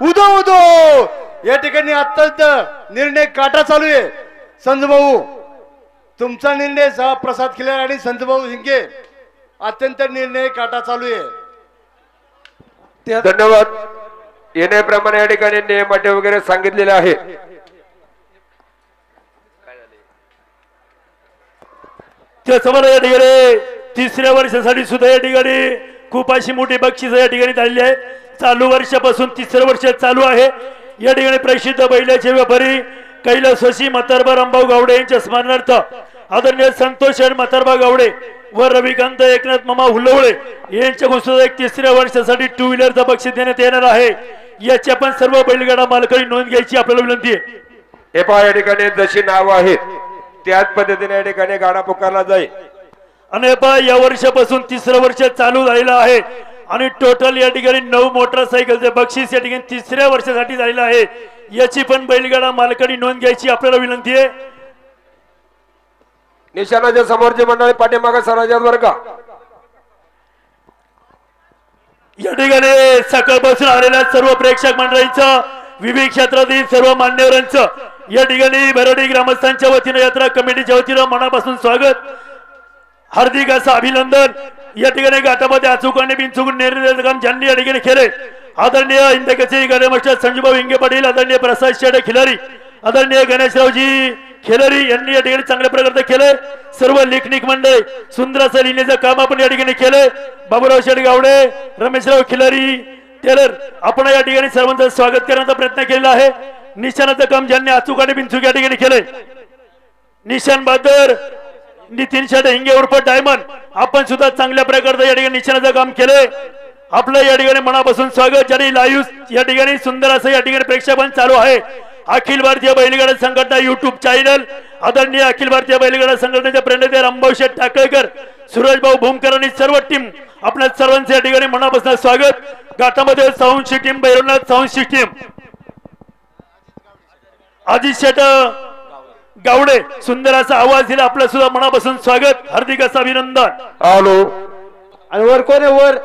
उदो उदो या ठिकाणी अत्यंत निर्णय काटा चालू आहे। संजू भाऊ तुमचा निर्णय सह प्रसाद खिलारी आणि संजू भाऊ हिंगे अत्यंत निर्णय काटा चालू आहे। धन्यवाद। येण्याप्रमाणे या ठिकाणी नियम अटी वगैरे सांगितलेले आहे। त्याचबरोबर या ठिकाणी तिसऱ्या वर्षासाठी सुद्धा या ठिकाणी खूप अशी मोठी बक्षीस या ठिकाणी झालेली आहे। चालू वर्षापासून तिसरं वर्ष चालू आहे। या ठिकाणी प्रसिद्ध बैलाचे व्यापारी कैलासवासी म्हातारबा रामभाऊ गावडे यांच्या स्मरणार्थ आदरणीय संतोष म्हातारबा गावडे व रविकांत एकनाथ मामा हुल्लवळे यांच्याकडून सुद्धा एक तिसऱ्या वर्षासाठी टू व्हीलरचा बक्षीस देण्यात येणार आहे। याची पण सर्व बैलगाडा मालकांनी नोंद घ्यायची आपल्याला विनंती आहे। हे पहा या ठिकाणी जशी नाव आहेत त्याच पद्धतीने या ठिकाणी गाडा पुकारला जाईल। आणि पहा या वर्षापासून तिसरं वर्ष चालू झालेलं आहे आणि टोटल या ठिकाणी 9 मोटरसायकलचे बक्षीस या ठिकाणी तिसऱ्या वर्षासाठी झालेलं आहे। याची पण बैलगाडा मालकांनी नोंद घ्यायची आपल्याला विनंती आहे। निशाणाच्या समोरचे मंडळी पाठीमागे सराजात वर का या ठिकाणी सकाळपासून आलेल्या सर्व प्रेक्षक मंडळींचं विविध क्षेत्रातील सर्व मान्यवरांचं या ठिकाणी बरोडी ग्रामस्थांच्या वतीने यात्रा कमिटीच्या वतीने मनापासून स्वागत हार्दिक असं अभिनंदन। या ठिकाणी घाटामध्ये अचूक आणि बिनचूक निर्णय काम ज्यांनी या ठिकाणी केले आदरणीय इंदकेचे गाडीमास्टर संजूभाऊ हिंगे पाटील, आदरणीय प्रसाद शेटे खिलारी, आदरणीय गणेशरावजी खिलारी यांनी या ठिकाणी चांगल्या प्रकारे केले। सर्व लेखनिक मंडळ सुंदर असं लिहिण्याचं काम आपण या ठिकाणी केले। बाबूराव शेठ गावडे, रमेशराव खिलारी टेलर आपण या ठिकाणी सर्वांचं स्वागत करण्याचा प्रयत्न केलेला आहे। निशाणाचं काम ज्यांनी अचूक आणि बिनचूक या ठिकाणी केले निशाण बहादर नितीन शेठ हिंगे उर्फ डायमंड आपण सुद्धा चांगल्या प्रकारचं या ठिकाणी निशाणाचं काम केले। आपलं या ठिकाणी मनापासून स्वागत। ज्यांनी लाईव्ह या ठिकाणी सुंदर असं या ठिकाणी प्रेक्षेपण चालू आहे। अखिल भारतीय बैलगाडा संघटना युट्यूब चॅनल आदरणीय अखिल भारतीय बैलगाडा संघटनेचे प्रणेते रामभाऊ शेठ टाकळेकर, सुरेशभाऊ भूमकर आणि सर्व टीम आपल्या सर्वांचं या ठिकाणी मनापासून स्वागत। घाटामध्ये sound system Bhairavnath sound system Ajit Sheth Gawade सुंदर असा आवाज दिला आपलं सुद्धा मनापासून स्वागत हार्दिक असं अभिनंदन। हॅलो आणि वर कोण आहे वर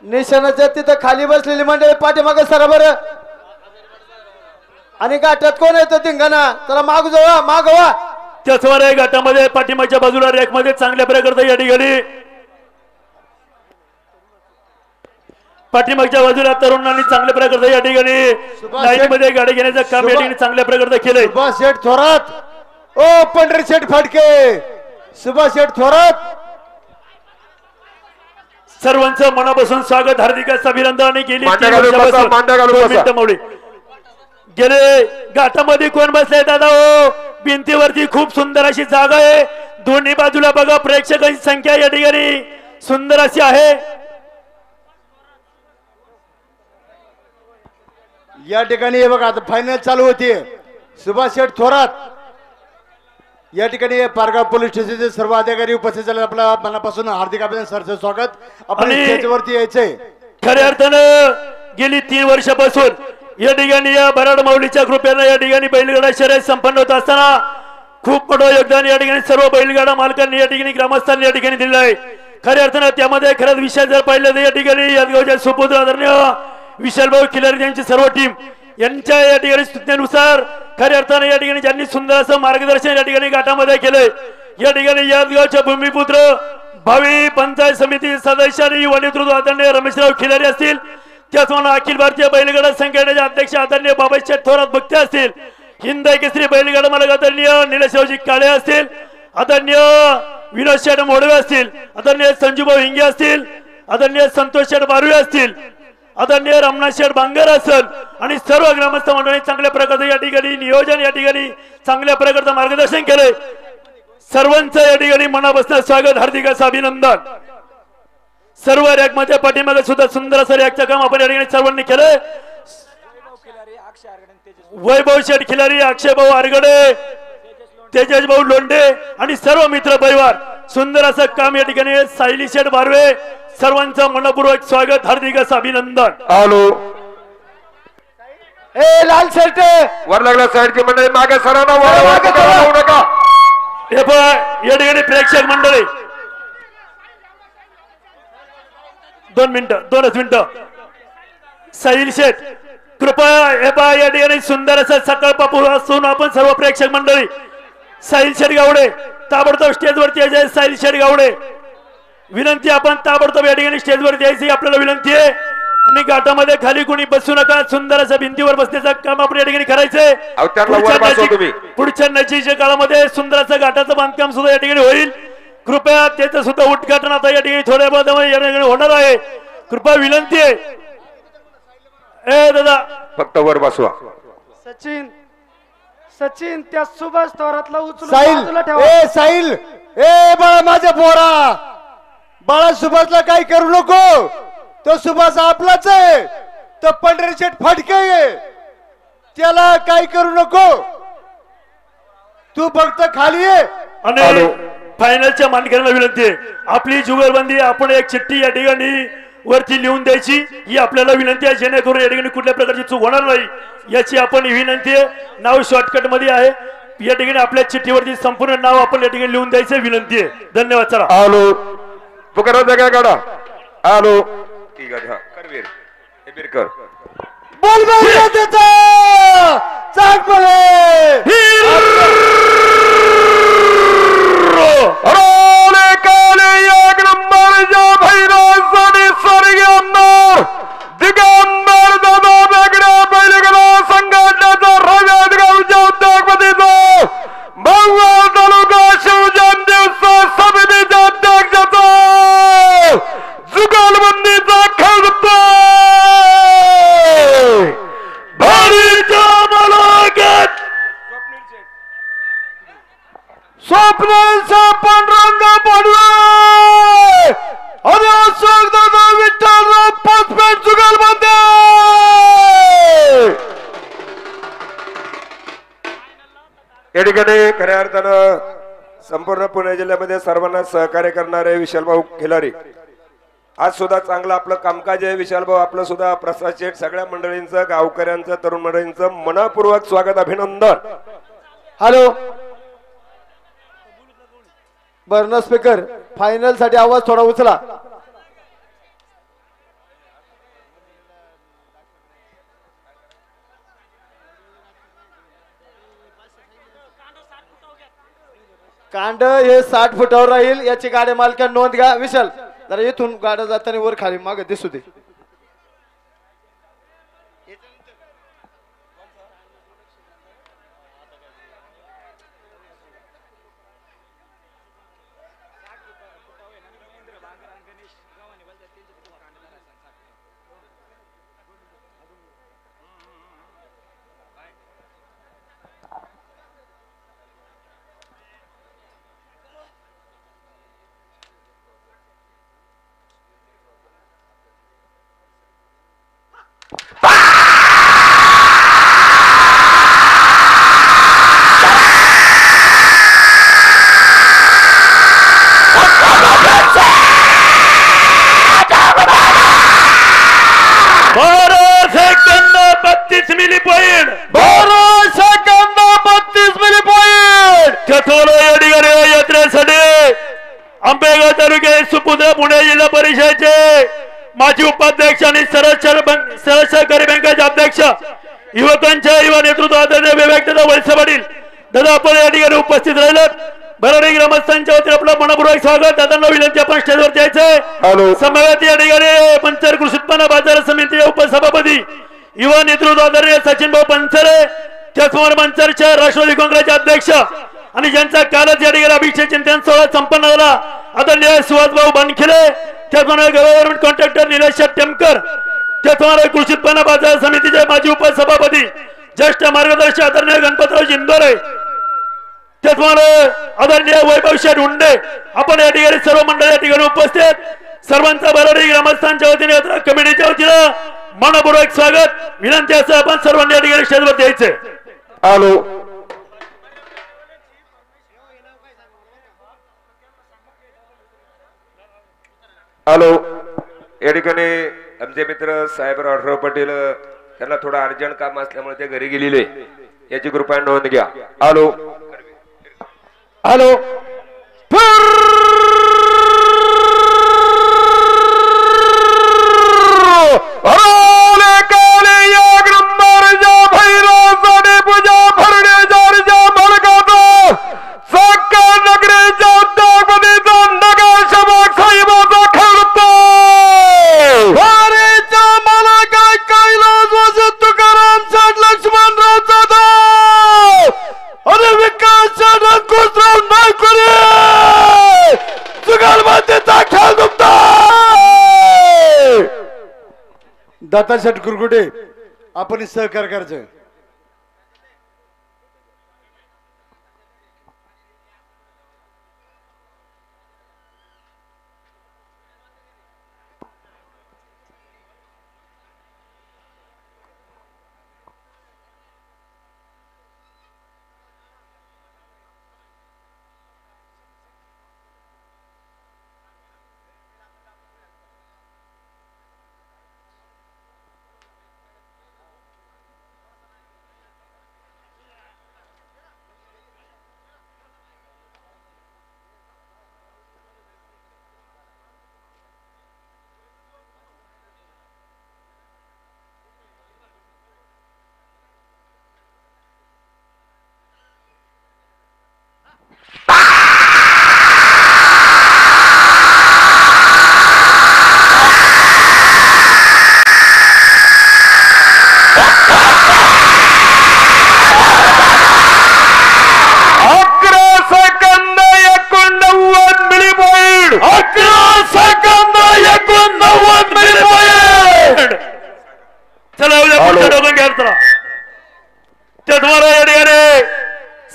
निशाणाच्या तिथं खाली बसलेली मंडळी पाठीमागे सरा बरं। आणि गाठात कोण येतो धिंगाणा त्याला माग जावा मागवा। त्याचवर घाटामध्ये पाठीमागच्या बाजूला रॅक मध्ये चांगल्या प्रकारचं या ठिकाणी पाठीमागच्या बाजूला तरुणांनी चांगल्या प्रकारचं या ठिकाणी लाईनमध्ये गाडी घेण्याचं काम या ठिकाणी चांगल्या प्रकारचं केलंय। सुभाष शेठ थोरात, ओ पंढरी शेठ फडके, सुभाष शेठ थोरात सर्वांचं मनापासून स्वागत हार्दिक असं अभिनंदन। आणि गेली गेले घाटामध्ये कोण बसले दादा हो भिंतीवरती खूप सुंदर अशी जागा आहे। दोन्ही बाजूला बघा प्रेक्षकांची संख्या या ठिकाणी सुंदर अशी आहे। या ठिकाणी हे बघा आता फायनल चालू होती। सुभाष शेठ थोरात या ठिकाणी पारगाव पोलीस स्टेशनचे सर्व अधिकारी उपस्थित झाले। आपल्या मनापासून हार्दिक अभिनंदन सरचे स्वागत। आपण स्टेजवरती यायचंय। खऱ्या अर्थानं गेली 3 वर्षापासून या ठिकाणी या बराड माऊलीच्या कृपेने या ठिकाणी बैलगाडा शर्यत संपन्न होत असताना खूप मोठं योगदान या ठिकाणी सर्व बैलगाडा मालकांनी या ठिकाणी ग्रामस्थांनी या ठिकाणी दिलेलं आहे। खऱ्या अर्थानं त्यामध्ये खरंच विषय जर पाहिलं तर या ठिकाणी यादगावच्या सुपुत्र आदरणीय विशालभाऊ खिलारी यांची सर्व टीम यांच्या या ठिकाणी सूचनेनुसार खऱ्या अर्थाने या ठिकाणी ज्यांनी सुंदर असं मार्गदर्शन या ठिकाणी घाटामध्ये केलंय। या ठिकाणी यादगावच्या भूमिपुत्र भावी पंचायत समिती सदस्य आणि युवा नेतृत्व आदरणीय रमेशराव खिलारी असतील, त्याचप्रमाणे अखिल भारतीय बैलगाडा संघटनेचे अध्यक्ष आदरणीय बाबाजी थोरात भक्ते असतील, हिंद केसरी बैलगाडा मालक आदरणीय निलेशरावजी काळे असतील, आदरणीय विनोद शेठ मोडवे असतील, आदरणीय संजूभाऊ हिंगे असतील, आदरणीय संतोष शेठ बारुळे असतील, आदरणीय रामनाथ शेठ बांगर असेल आणि सर्व ग्रामस्थ मंडळी चांगल्या प्रकारचं या ठिकाणी नियोजन या ठिकाणी चांगल्या प्रकारचं मार्गदर्शन केलंय। सर्वांचं या ठिकाणी मनापासून स्वागत हार्दिक असं अभिनंदन। सर्व रॅक मध्ये पाठीमागे सुद्धा सुंदर असं रॅकचं काम आपण या ठिकाणी सर्वांनी केलंय। वैभव शेठ खिलारी, अक्षय भाऊ आरगडे, तेजस भाऊ लोंढे आणि सर्व मित्र परिवार सुंदर असं काम या ठिकाणी सायली शेठ बारवे सर्वांचं मनपूर्वक स्वागत हार्दिक असं अभिनंदन। हॅलो ए लाल शर्ट वर लागला साईडची मंडळी मागे सरांना वर नका। हे पण या ठिकाणी प्रेक्षक मंडळी 2 मिनिटं 2च मिनिटं साहिल शेठ कृपया हे पहा या ठिकाणी सुंदर असं सकाळपासून आपण सर्व प्रेक्षक मंडळी साहिल शेठ गावडे ताबडतोब स्टेजवरती यायचे. साहिल शेठ गावडे विनंती आपण ताबडतोब या ठिकाणी स्टेजवरती यायची आपल्याला विनंती आहे. आणि घाटामध्ये खाली कोणी बसू नका. सुंदर असं भिंतीवर बसण्याचं काम आपण या ठिकाणी करायचंय. पुढच्या नजीकच्या काळामध्ये सुंदर असं घाटाचं बांधकाम सुद्धा या ठिकाणी होईल. कृपया त्याचं सुद्धा उद्घाटन आता या ठिकाणी थोड्या वेळामध्ये या ठिकाणी होणार आहे. कृपया विनंती आहे. ए दादा फक्त वर बसवा. सचिन सचिन त्या सुभाष थोरातला उचलून साहिल बाजूला ठेवा. ए साहिल ए बाळा माझ्या पोरा बाळा सुभाषला काही करू नको. तो सुभाष आपलाच आहे. तो पंढरी शेठ फटके आहे. त्याला काही करू नको. तू फक्त खाली ये. आणि फायनलच्या मानकऱ्यांना विनंती आहे आपली जुगलबंदी आपण एक चिठ्ठी या ठिकाणी वरती लिहून द्यायची ही आपल्याला विनंती आहे. जेणेकरून या ठिकाणी कुठल्या प्रकारची चूक होणार नाही याची आपण विनंती आहे. नाव शॉर्टकट मध्ये आहे या ठिकाणी आपल्या चिठ्ठीवरती संपूर्ण नाव आपण या ठिकाणी लिहून द्यायचे विनंती आहे. धन्यवाद. चला आलो पुकारा जागा काढा. आलो ठीक आहे. करवीर हे बिरकर बोल बोल त्याचा चाक बोले अरे काले एक नंबर जा भैरवसाठी स्वर्गीय आमदार दिगंबर दादा बेगडा बैलगाडा संघटनेचा रव्यात गावच्या उद्योगपतीचा भगवा तालुका शिवजयंती उत्सव समितीच्या अध्यक्षाचा जुगलबंदीचा खळतो भारीच्या मुलाखत स्वप्नांचा पांडुरंग पाडवे आणि अशोक दादा विठ्ठलराव पाचपेट जुगलबंदी. या ठिकाणी खऱ्या अर्थानं संपूर्ण पुणे जिल्ह्यामध्ये सर्वांना सहकार्य करणारे विशालभाऊ खिलारी आज सुद्धा चांगलं आपलं कामकाज आहे. विशालभाऊ आपलं सुद्धा प्रसाद शेठ सगळ्या मंडळींचं गावकऱ्यांचं तरुण मंडळींचं मनपूर्वक स्वागत अभिनंदन. हॅलो बर्न स्पीकर फायनल साठी आवाज थोडा उचला. कांड हे 60 फुटावर राहील याची गाडी मालका नोंद घ्या. विशाल जरा इथून गाड्या जाताना वर खाली मागे दिसू दे. आंबेगाव तालुक्यात सुपुत्र पुणे जिल्हा परिषदेचे माजी उपाध्यक्ष आणि सरळ सहकारी बँकेचे अध्यक्ष युवकांच्या युवा नेतृत्वाचे विवेकदादा वळसे पाटील दादा आपण या ठिकाणी उपस्थित राहिलात. बरडी ग्रामस्थांच्या वतीने आपलं मनपूर्वक स्वागत. दादांना विनंती आपण स्टेजवरती यायचंय. समवेत या ठिकाणी पंचर कृषी उत्पन्न बाजार समितीचे उपसभापती युवा नेतृत्व आदरणीय सचिनभाऊ पंचरे त्याचबरोबर मंचरचे राष्ट्रवादी काँग्रेसचे अध्यक्ष आणि ज्यांचा कालच या ठिकाणी अभिषेक चिंतन सोहळा संपन्न झाला आदरणीय सुहासभाऊ बनखिले त्याचबरोबर गव्हर्नमेंट कॉन्ट्रॅक्टर निलेश टेमकर त्याचबरोबर कृषी उत्पन्न बाजार समितीचे माजी उपसभापती ज्येष्ठ मार्गदर्शक आदरणीय गणपतराव जिंदोरे त्याचबरोबर आदरणीय वैभव शेठ हुंडे आपण या ठिकाणी सर्व मंडळ या ठिकाणी उपस्थित. सर्वांचा बरडी ग्रामस्थांच्या वतीने यात्रा कमिटीच्या वतीने मनपूर्वक स्वागत. विनंती असं आपण सर्वांनी या ठिकाणी स्टेजवर यायचंय. आलो हॅलो या ठिकाणी आमचे मित्र साहेबराव पटेल त्यांना थोडं अर्जंट काम असल्यामुळे ते घरी गेलेले याची कृपया नोंद घ्या. हॅलो हॅलो दत्ताशेठ कुरकुटे आपण सहकार्य करायचं.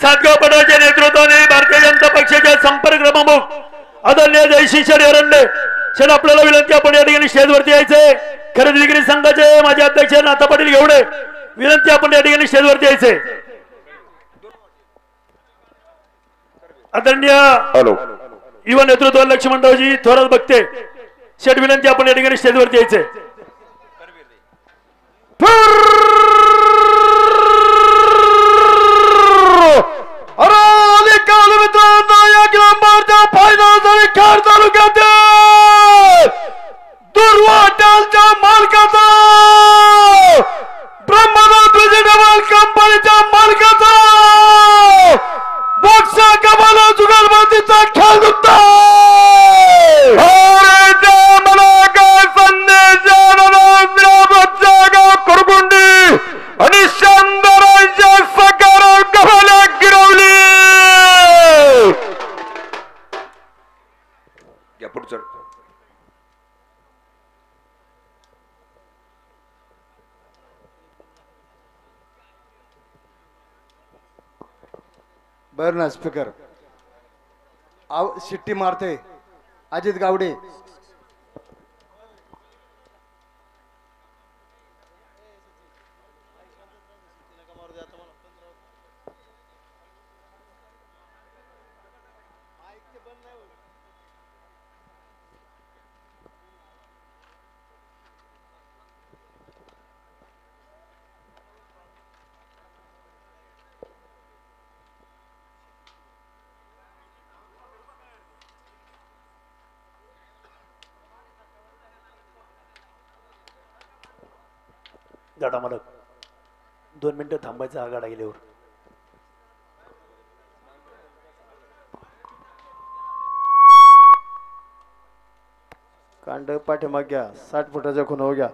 सातगाव पटाच्या नेतृत्वाने भारतीय जनता पक्षाच्या संपर्क प्रमुख आदरणीय जयश्री एरंडे शेड आपल्याला विनंती आपण या ठिकाणी स्टेजवरती यायचंय. खरेदी विक्री संघाचे माझे अध्यक्ष नाथा पाटील घेवडे विनंती आपण या ठिकाणी स्टेजवरती यायचंय. आदरणीय युवा नेतृत्व लक्ष्मणरावजी थोरात बघते शेड विनंती आपण या ठिकाणी स्टेजवरती यायचंय. खेड तालुक्यातील दुर्वाटालच्या मालकाचा ब्रह्मनाथ व्हेजिटेबल कंपनीच्या मालकाचा बोक्सा कमाला जुगारबाजीचा खेळ दुखता करकुंडी आणि शानदारांच्या सकारात कमाला गिरवली. पुढचं बर ना स्पीकर शिट्टी मारते अजित गावडे. गाडा मालक 2 मिनिटं थांबायचा हा गाडा गेल्यावर. कांड पाठीमाग घ्या 60 फुटाच्या खुणावर घ्या.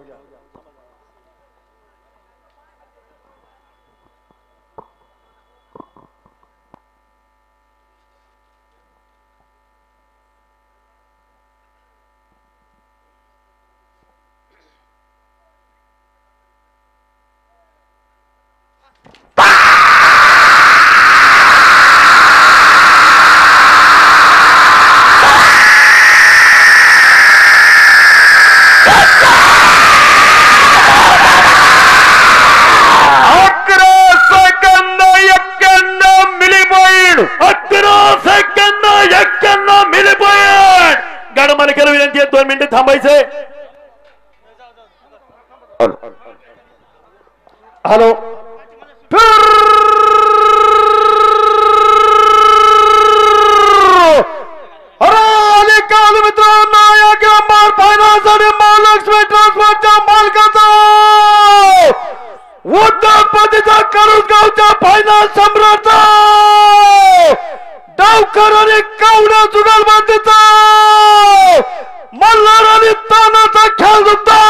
विनंती आहे 2 मिनिटं थांबायचंय. हॅलो काल मित्रांनो या ग्रामर फायनान्स आणि महालक्ष्मी ट्रान्सपोर्टच्या मालकाचा उद्योगपतीचा करुसगावच्या फायनान्स सम्राट डावकर आणि कावड्या जुगारबाजीचा मल्हार आणि तानाचा खेळ होता.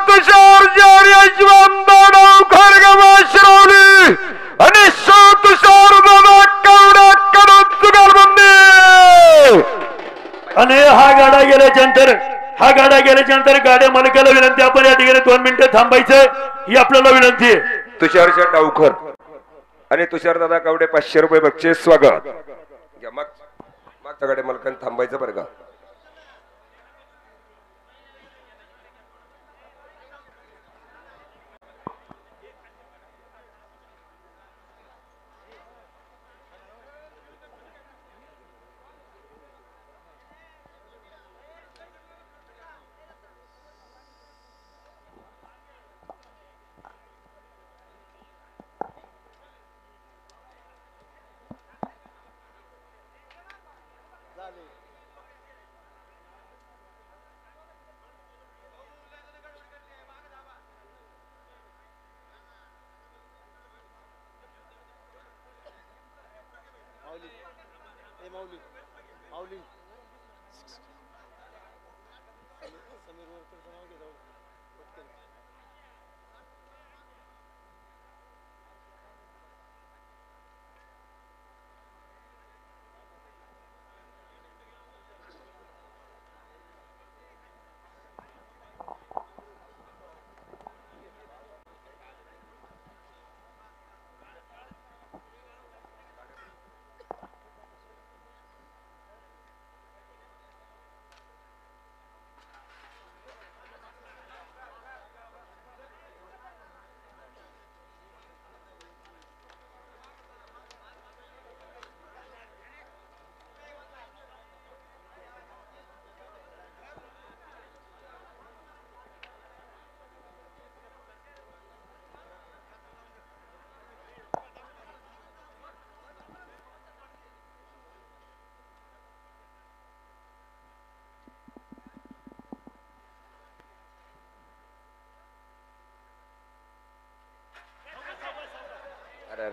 तुषार जारी डावकर गवा शिरवली आणि तुषार कावड्या कडून जुगारबंदी आणि हा गाडा गेल्यानंतर हा गाडा गेल्याच्या नंतर गाड्या मालकाला विनंती, आपण या ठिकाणी 2 मिनिटं थांबायचं ही आपल्याला विनंती आहे. तुषार शेठ डावकर आणि तुषार दादा कावडे 500 रुपये बक्षीस स्वागत. घ्या, मागच्या गाड्या मालकांनी थांबायचं बरं का.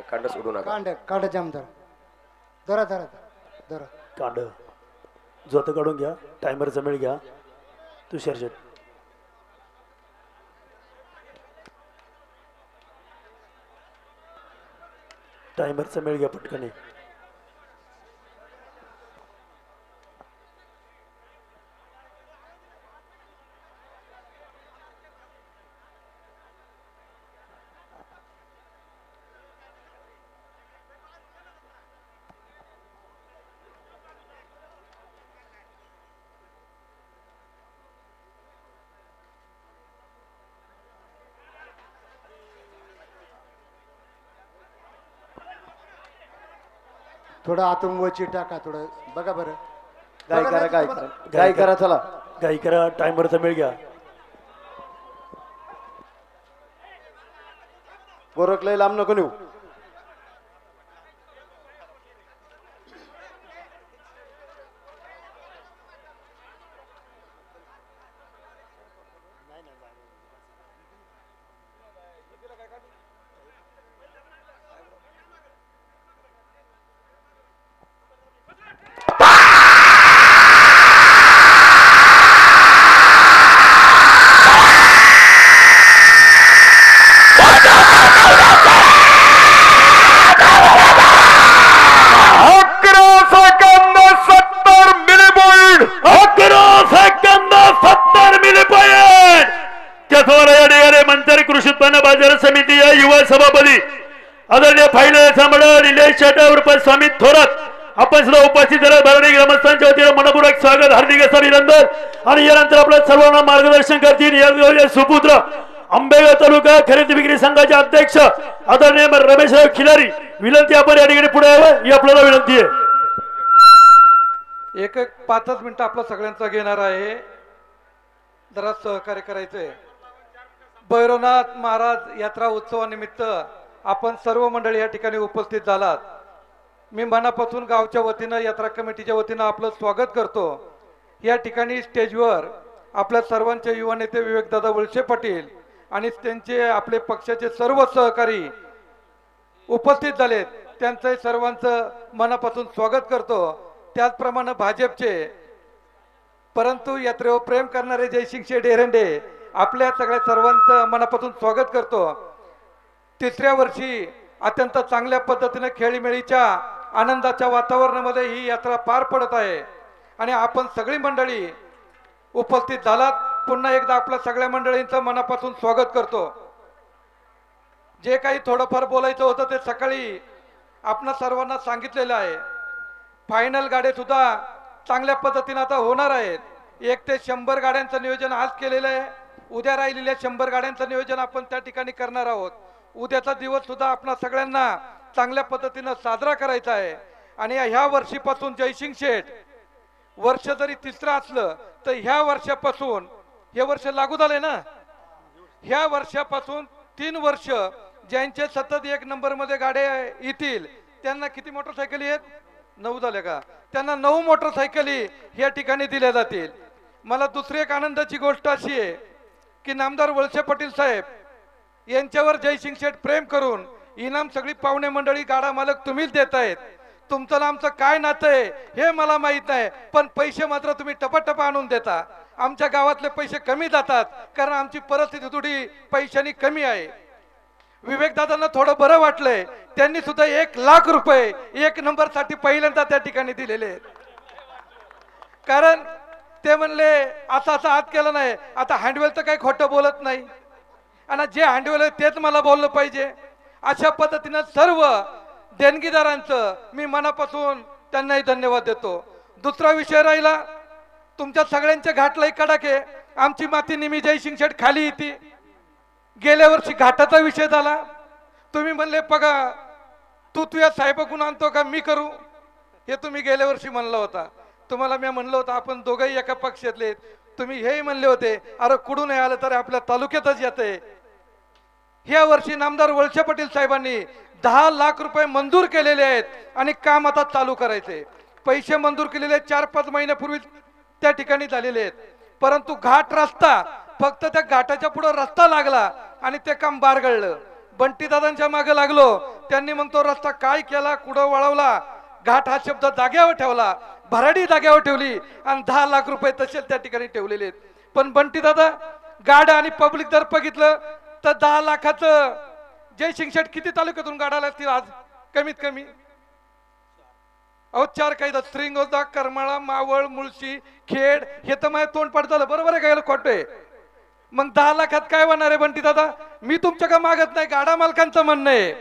कांड सोडू नका. कांड जाम धरा धरा धरा. कांड जोत काढून घ्या. टायमरचा मेळ घ्या. तुषार शेठ टायमरचा मेळ घ्या पटकन. थोडं आतून वची टाका, थोडं बघा बरं. गाय करा गाय करा गाय करा. चला गाई करा. टायमरचा मेळ घ्या. गोरख लय लांब नको नेऊ. सभापती आदरणीय फाईल निलेश शेटा उर्फ स्वामी थोरात आपण सुद्धा उपस्थित झाला. भरणी ग्रामस्थांच्या वतीने मनपूर्वक स्वागत, हार्दिक असं अभिनंदन. आणि यानंतर आपल्या सर्वांना मार्गदर्शन करतील या सुपुत्र आंबेगाव तालुका खरेदी विक्री संघाचे अध्यक्ष आदरणीय रमेशराव खिलारी. विनंती आपण या ठिकाणी पुढे यावं ही आपल्याला विनंती आहे. एक 5 मिनिटं आपलं सगळ्यांचं घेणार आहे. जरा सहकार्य करायचंय. भैरवनाथ महाराज यात्रा उत्सवानिमित्त आपण सर्व मंडळी या ठिकाणी उपस्थित झालात. मी मनापासून गावच्या वतीनं यात्रा कमिटीच्या वतीनं आपलं स्वागत करतो. या ठिकाणी स्टेजवर आपल्या सर्वांचे युवा नेते विवेकदादा वळसे पाटील आणि त्यांचे आपले पक्षाचे सर्व सहकारी उपस्थित झालेत. त्यांचं सर्वांचं मनापासून स्वागत करतो. त्याचप्रमाणे भाजपचे परंतु यात्रेवर प्रेम करणारे जयसिंग डेरंडे आपल्या सगळ्या सर्वांचं मनापासून स्वागत करतो. 3ऱ्या वर्षी अत्यंत चांगल्या पद्धतीने खेळीमेळीच्या आनंदाच्या वातावरणामध्ये ही यात्रा पार पडत आहे आणि आपण सगळी मंडळी उपस्थित झालात पुन्हा एकदा आपल्या सगळ्या मंडळींचं मनापासून स्वागत करतो. जे काही थोडंफार बोलायचं होतं ते सकाळी आपणा सर्वांना सांगितलेलं आहे. फायनल गाड्या सुद्धा चांगल्या पद्धतीने आता होणार आहेत. 1 ते 100 गाड्यांचं नियोजन आज केलेलं आहे. उद्या राहिलेल्या 100 गाड्यांचं नियोजन आपण त्या ठिकाणी करणार आहोत. उद्याचा दिवस सुद्धा आपणा सगळ्यांना चांगल्या पद्धतीनं साजरा करायचा आहे. आणि ह्या वर्षीपासून जयसिंग शेठ वर्ष जरी तिसरं असलं तर ह्या वर्षापासून हे वर्ष लागू झाले ना, ह्या वर्षापासून 3 वर्ष ज्यांचे सतत 1 नंबर मध्ये गाड्या येतील त्यांना किती मोटरसायकली आहेत? 9 झाल्या का? त्यांना 9 मोटरसायकली या ठिकाणी दिल्या जातील. मला दुसरी एक आनंदाची गोष्ट अशी आहे की नामदार वळसे पाटील साहेब यांच्यावर जयसिंग शेठ प्रेम करून इनाम सगळी पाहुणे मंडळी गाडा मालक तुम्हीच देत आहेत. तुमचं आमचं काय नातं आहे हे मला माहित नाही, पण पैसे मात्र तुम्ही टपाटपा आणून देता. आमच्या गावातले पैसे कमी जातात कारण आमची परिस्थिती थोडी पैशानी कमी आहे. विवेक दादांना थोडं बरं वाटलंय, त्यांनी सुद्धा 1 लाख रुपये 1 नंबर साठी पहिल्यांदा त्या ठिकाणी दिलेले आहेत. कारण ते म्हणले असं असं आत केलं नाही. आता हँडवेल तर काही खोटं बोलत नाही आणि जे हँडवेल आहे तेच मला बोललं पाहिजे. अशा पद्धतीनं सर्व देणगीदारांचं मी मनापासून त्यांनाही धन्यवाद देतो. दुसरा विषय राहिला तुमच्या सगळ्यांच्या घाटला कडाके. आमची माती निमी जयसिंग शेठ खाली येते. गेल्या वर्षी घाटाचा विषय झाला. तुम्ही म्हणले बघा तू तुझ्या साहेबाकडून आणतो का मी करू, हे तुम्ही गेल्या वर्षी म्हणलं होता. तुम्हाला मी म्हणलं होतं आपण दोघंही एका पक्षातले. तुम्ही हेही म्हणले होते अरे कुठून नाही आलं तर आपल्या तालुक्यातच येते. ह्या वर्षी नामदार वळसे पाटील साहेबांनी 10 लाख रुपये मंजूर केलेले आहेत आणि काम आता चालू करायचे. पैसे मंजूर केलेले 4-5 महिन्यापूर्वी त्या ठिकाणी झालेले आहेत. परंतु घाट रस्ता फक्त त्या घाटाच्या पुढे रस्ता लागला आणि ते काम बारगळलं. बंटी दादांच्या मागे लागलो, त्यांनी मग तो रस्ता काय केला, कुठं वळवला, घाट हा शब्द जाग्यावर ठेवला, भराडी जाग्यावर ठेवली आणि 10 लाख रुपये तसेच त्या ठिकाणी ठेवलेले आहेत. पण बंटी दादा गाड्या आणि पब्लिक जर बघितलं तर 10 लाखाचं जयसिंग शेठ किती तालुक्यातून गाड्या लागतील आज कमीत कमी? अहो 4 काही श्रीगोंदा, करमाळा, मावळ, मुळशी, खेड हे तर माझ्या तोंडपाठ झालं. बरोबर आहे काय खोटे? मग 10 लाखात काय होणार आहे बंटी दादा? मी तुमच्या का मागत नाही, गाडा मालकांचं म्हणणं आहे.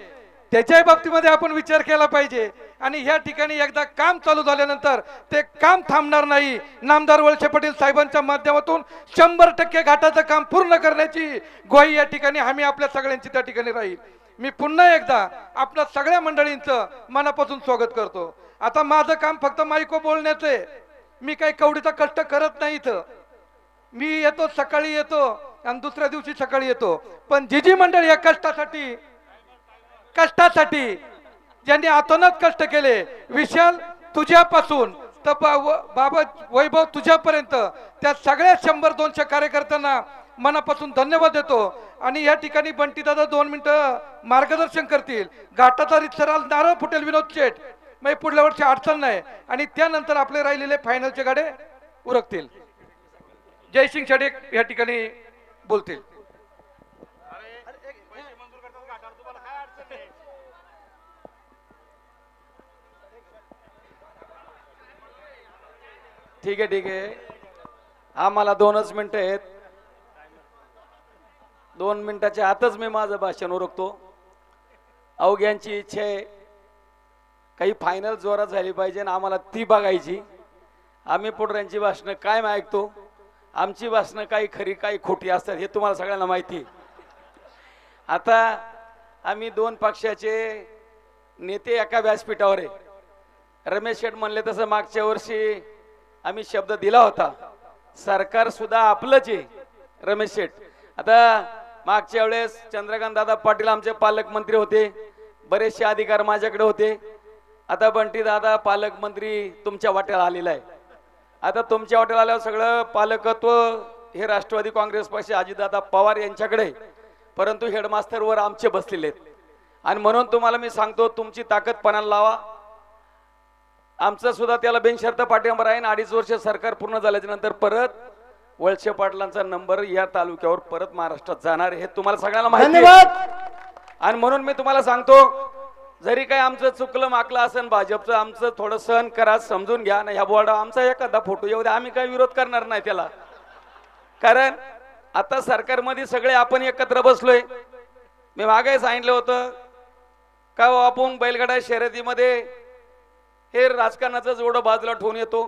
त्याच्याही बाबतीमध्ये आपण विचार केला पाहिजे. आणि ह्या ठिकाणी एकदा काम चालू झाल्यानंतर ते काम थांबणार नाही. नामदार वळसे पाटील साहेबांच्या माध्यमातून 100% घाटाचं काम पूर्ण करण्याची ग्वाही या ठिकाणी आम्ही आपल्या सगळ्यांची त्या ठिकाणी राहील. मी पुन्हा एकदा आपल्या सगळ्या मंडळींचं मनापासून स्वागत करतो. आता माझं काम फक्त माईको बोलण्याचं आहे. मी काही कवडीचा कष्ट करत नाही. इथं मी येतो, सकाळी येतो आणि दुसऱ्या दिवशी सकाळी येतो. पण जी मंडळी या कष्टासाठी ज्यांनी अतोनात कष्ट केले, विशाल तुझ्यापासून तर बाबा वैभव तुझ्यापर्यंत त्या सगळ्या 100-200 कार्यकर्त्यांना मनापासून धन्यवाद देतो. आणि या ठिकाणी बंटी दादा 2 मिनिटं मार्गदर्शन करतील. घाटाचा रितसराल नारळ फुटेल विनोद शेठ, मग पुढल्या वर्षी अडचण नाही. आणि त्यानंतर आपले राहिलेले फायनलचे गाडे उरकतील. जयसिंग शेठ या ठिकाणी बोलतील. ठीक आहे. आम्हाला 2च मिनिटं आहेत. 2 मिनिटाच्या आतच मी माझं भाषण उरकतो. अवघ्यांची इच्छा आहे काही फायनल जोरात झाली पाहिजे आणि आम्हाला ती बघायची. आम्ही पुढऱ्यांची भाषणं काय ऐकतो, आमची भाषणं काही खरी काही खोटी असतात हे तुम्हाला सगळ्यांना माहिती. आता आम्ही 2 पक्षाचे नेते एका व्यासपीठावर आहे. रमेश शेठ म्हणले तसं मागच्या वर्षी आम्ही शब्द दिला होता. सरकार सुद्धा आपलंच आहे रमेश शेठ. आता मागच्या वेळेस चंद्रकांत दादा पाटील आमचे पालकमंत्री होते, बरेचसे अधिकार माझ्याकडे होते. आता बंटी दादा पालकमंत्री तुमच्या वाट्याला आलेला आहे. आता तुमच्या वाट्याला आल्यावर सगळं पालकत्व हे राष्ट्रवादी काँग्रेस पक्ष अजितदादा पवार यांच्याकडे, परंतु हेडमास्टरवर आमचे बसलेले आहेत. आणि म्हणून तुम्हाला मी सांगतो तुमची ताकद पणाला लावा. आमचं सुद्धा त्याला बिनशर्त पाठिंबा आहे. 2.5 वर्ष सरकार पूर्ण झाल्याच्या नंतर परत वळसे पाटलांचा नंबर या तालुक्यावर परत महाराष्ट्रात जाणार हे तुम्हाला सगळ्यांना माहिती आहे. आणि म्हणून मी तुम्हाला सांगतो जरी काही आमचं चुकलं माकलं असेल भाजपचं, आमचं थोडं सहन करा, समजून घ्या. ना ह्या बोर्डा आमचा एखादा फोटो येऊ द्या, आम्ही काही विरोध करणार नाही त्याला. कारण आता सरकारमध्ये सगळे आपण एकत्र बसलोय. मी मागे सांगितलं होतं का आपण बैलगाडा शर्यतीमध्ये हे राजकारणाचं जोडं बाजूला ठेवून येतो.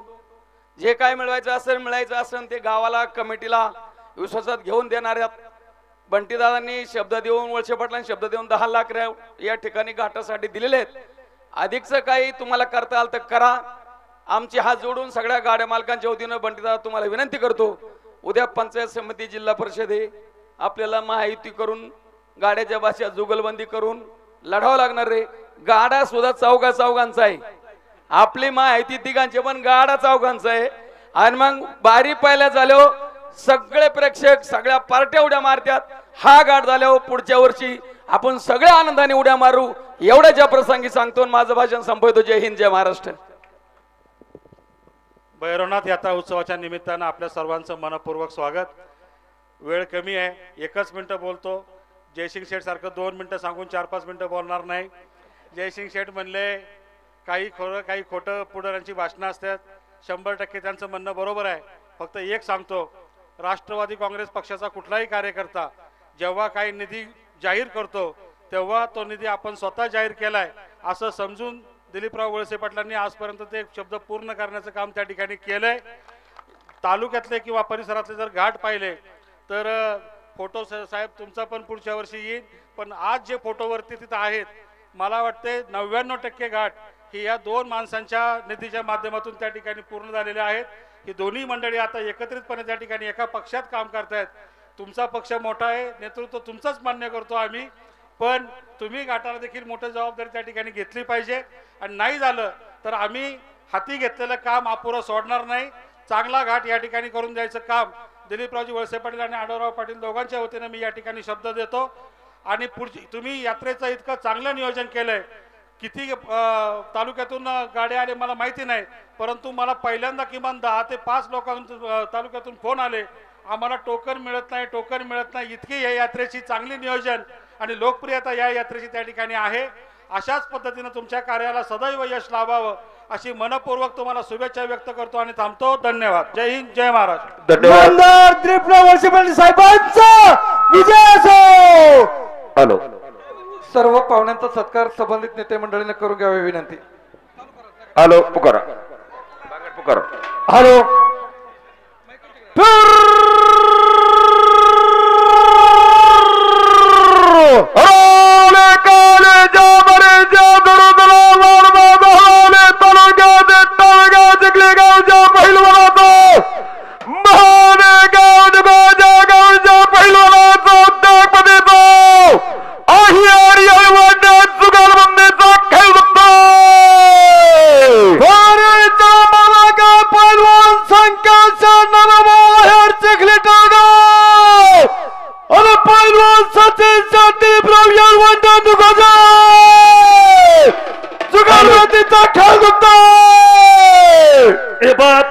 जे काय मिळवायचं असेल मिळायचं असेल ते गावाला कमिटीला विश्वासात घेऊन देणाऱ्या बंटीदादांनी शब्द देऊन वळसे पाटलांनी शब्द देऊन 10 लाख या ठिकाणी घाटासाठी दिलेले आहेत. अधिकचं काही तुम्हाला करता आलं तर करा. आमचे हात जोडून सगळ्या गाड्या मालकांच्या वतीनं बंटीदादा तुम्हाला विनंती करतो, उद्या पंचायत समिती जिल्हा परिषद आहे, आपल्याला महायुती करून गाड्याच्या भाषा जुगलबंदी करून लढावं लागणार रे. गाडा सुद्धा चौघांचा आहे. आपली महायुती तिघांचे पण गाडा चौघांचा आहे. आणि मग बारी पहिल्या झाल्यावर सगळे प्रेक्षक सगळ्या पार्ट्या उड्या मारतात. हा गाठ झाल्यावर पुढच्या वर्षी आपण सगळ्या आनंदाने उड्या मारू. एवढ्याच्या प्रसंगी सांगतो माझं भाषण संपवतो. जय हिंद, जय महाराष्ट्र. भैरवनाथ यात्रा उत्सवाच्या निमित्तानं आपल्या सर्वांचं मनपूर्वक स्वागत. वेळ कमी आहे, 1 मिनिट बोलतो. जयसिंग शेठ सारखं 2 मिनिटं सांगून 4-5 मिनिटं बोलणार नाही. जयसिंग शेठ म्हणले काही खरं काही खोटं पुढाऱ्यांची भाषणं असतात. 100% त्यांचं म्हणणं बरोबर आहे. फक्त एक सांगतो, राष्ट्रवादी काँग्रेस पक्षाचा कुठलाही कार्यकर्ता जेव्हा काही निधी जाहीर करतो तेव्हा तो निधी आपण स्वतः जाहीर केलाय असं समजून दिलीपराव वळसे पाटलांनी आजपर्यंत ते शब्द पूर्ण करण्याचं काम त्या ठिकाणी केलंय. तालुक्यातले किंवा परिसरातले जर घाट पाहिले तर फोटो साहेब तुमचा पण पुढच्या वर्षी येईल. पण आज जे फोटोवरती तिथं आहेत मला वाटते 99% घाट ही या 2 माणसांच्या निधीच्या माध्यमातून त्या ठिकाणी पूर्ण झालेले आहेत. ही दोन्ही मंडळी आता एकत्रितपणे त्या ठिकाणी एका पक्षात काम करतायत. तुमचा पक्ष मोठा आहे, नेतृत्व तुमचंच मान्य करतो आम्ही, पण तुम्ही घाटाला देखील मोठी जबाबदारी त्या ठिकाणी घेतली पाहिजे. आणि नाही झालं तर आम्ही हाती घेतलेलं काम अपुरं सोडणार नाही. चांगला घाट या ठिकाणी करून द्यायचं काम दिलीपरावजी वळसे पाटील आणि आढळराव पाटील दोघांच्या वतीने मी या ठिकाणी शब्द देतो. आणि पुढची तुम्ही यात्रेचं इतकं चांगलं नियोजन केलंय. किती तालुक्यातून गाड्या आले मला माहिती नाही, परंतु मला पहिल्यांदा किमान 10 ते 5 लोकांतून तालुक्यातून फोन आले, आम्हाला टोकन मिळत नाही. इतकी या यात्रेची चांगली नियोजन आणि लोकप्रियता या यात्रेची त्या ठिकाणी आहे. अशाच पद्धतीने तुमच्या कार्याला सदैव यश लाभावं अशी मनपूर्वक तुम्हाला शुभेच्छा व्यक्त करतो आणि थांबतो. धन्यवाद. जय हिंद, जय महाराष्ट्र. धन्यवाद. दिलीपराव वळसे पाटील साहेबांचा विजय असो. हॅलो, सर्व पाहुण्यांचा सत्कार संबंधित नेते मंडळीने करून घ्यावी विनंती. हॅलो, पुकारा. हॅलो.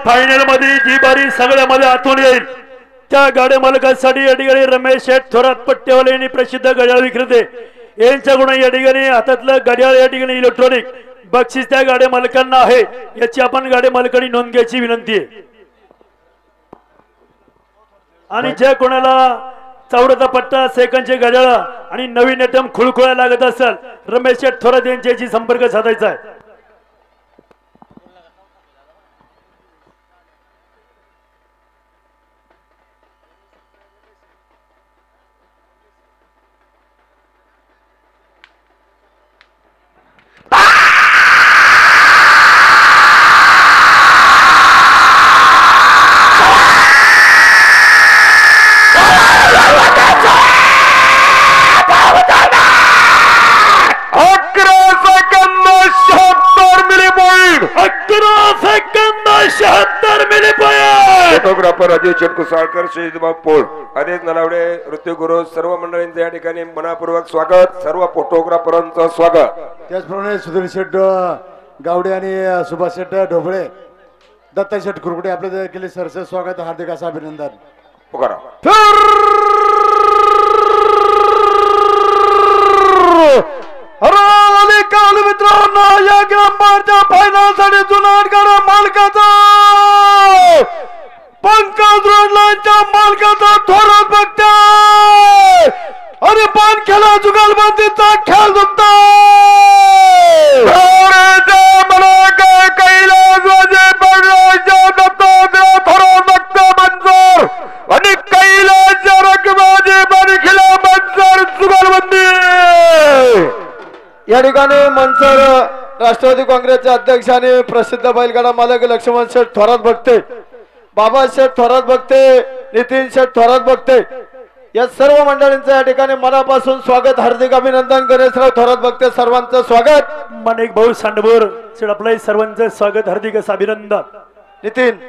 फायनल मध्ये जी बारी सगळ्यामध्ये आतून येईल त्या गाड्या मालकांसाठी या ठिकाणी रमेश शेठ थोरात पट्टेवाले आणि प्रसिद्ध घड्याळ विक्रेते यांच्याकडून या ठिकाणी हातातलं घड्याळ या ठिकाणी इलेक्ट्रॉनिक बक्षीस त्या गाड्या मालकांना आहे. याची आपण गाड्या मालकांनी नोंद घ्यायची विनंती आहे. आणि ज्या कोणाला चौडाचा पट्टा सेकंदचे घड्याळ आणि नवीन आयटम खुळखुळा लागत असेल रमेश शेठ थोरात यांच्याशी संपर्क साधायचा आहे. फोटोग्राफर अजय चटकुसाळकर, शहीदबाब पोळ, आदेश नलावडे, ऋतुगुरु सर्व मंडळींचं या ठिकाणी मनपूर्वक स्वागत. सर्व फोटोग्राफरांचं स्वागत. त्याचप्रमाणे सुधीर शेठ गावडे आणि सुभाष शेठ ढोबळे, दत्ता शेठ कुरकुटे आपले केले सरसे स्वागत, हार्दिक असं अभिनंदन. पुकारा. मित्रांनो या ग्रामपंचायतच्या फायनल साठी जुनाटगाडा मालकाचा पंकज रोडलांच्या मालकाचा या ठिकाणी मंचर राष्ट्रवादी काँग्रेसचे अध्यक्ष आणि प्रसिद्ध बैलगाडा मालक लक्ष्मण शेठ थोरात बघते, बाबा शेठ थोरात बघते, नितीन शेठ थोरात बघते, या सर्व मंडळींचं या ठिकाणी मनापासून स्वागत, हार्दिक अभिनंदन. गणेशराव थोरात बघते सर्वांचं स्वागत. माणिक भाऊ सांडभोर शेठ आपलं सर्वांचं स्वागत, हार्दिक असं अभिनंदन. नितीन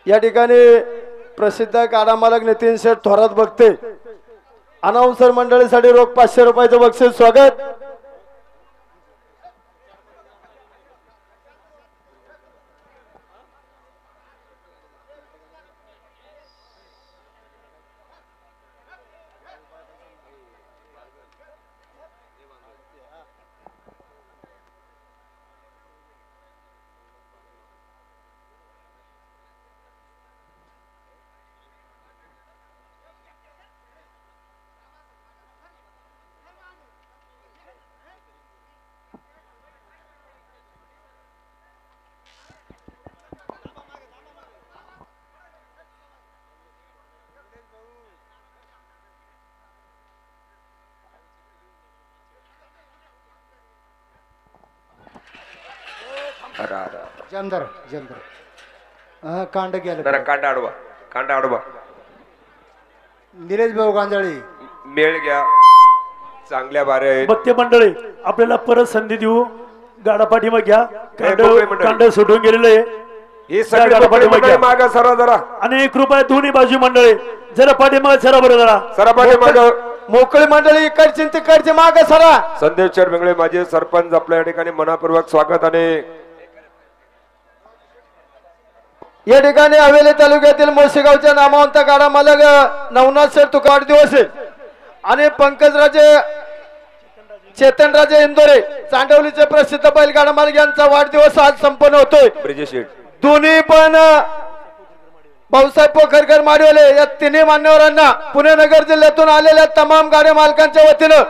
या ठिकाणी प्रसिद्ध गाडा मालक नितीन शेठ थोरात बघते, अनाउन्सर मंडळीसाठी रोख 500 रुपयाचं बक्षीस स्वागत. जंदर जंदर कांड गेलं. जरा कांदा आडवा, कांदा आडवा. निलेश भाऊ गांजाळी मेळ घ्या, चांगल्या बारे आहेत. भक्ती मंडळी आपल्याला परत संधी देऊ. गाडा पाठीमाग घ्या, बघूया मंडळी. कांड सुटून गेलेलं आहे. ही त्या सगळी गाडा पाठीमागे मंडळी घ्या. मागं सरा जरा, आणि कृपया दोन्ही बाजू मंडळी जरा पाठीमाग सरा बरं जरा. सरा पाठी मागं. मोकळी मंडळी इकडची तिकडची मागे सरा. संदेश चरमेंगळे माजी सरपंच आपल्या या ठिकाणी मनापूर्वक स्वागत. आणि या ठिकाणी हवेली तालुक्यातील मोसेगावच्या नामवंत गाडा मालक नवनाथ शेठ तुका वाढदिवस आहे आणि पंकजराजे चेतनराजे इंदोरे चांडवलीचे प्रसिद्ध बैलगाडा मालक यांचा वाढदिवस आज संपन्न होतोय. ब्रिजेश शेठ दोन्ही पण भाऊसाहेब पोखरकर माडवले या तिन्ही मान्यवरांना पुणे नगर जिल्ह्यातून आलेल्या तमाम गाड्या मालकांच्या वतीनं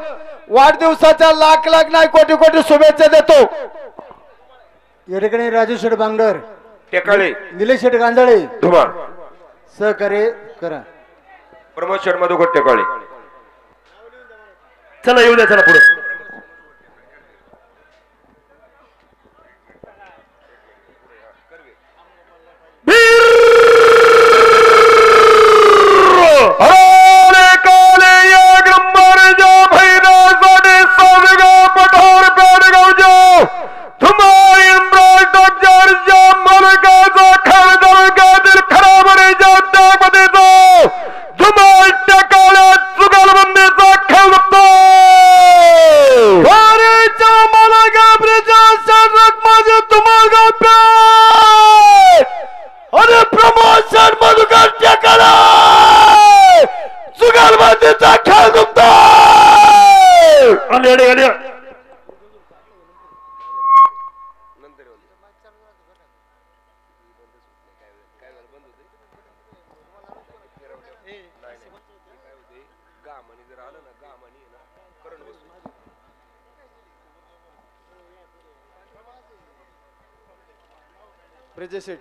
वाढदिवसाच्या लाख लाख नाही कोटी कोटी शुभेच्छा देतो. या ठिकाणी राजू शेठ बांगर, टेकाळे, निलेश शेठ गांजाळे धुमाळ, सहकार्य करा. प्रमोद शेठ मधुकर टेकाळे. चला येऊ द्या, चला पुढे. ब्रिजेश शेठ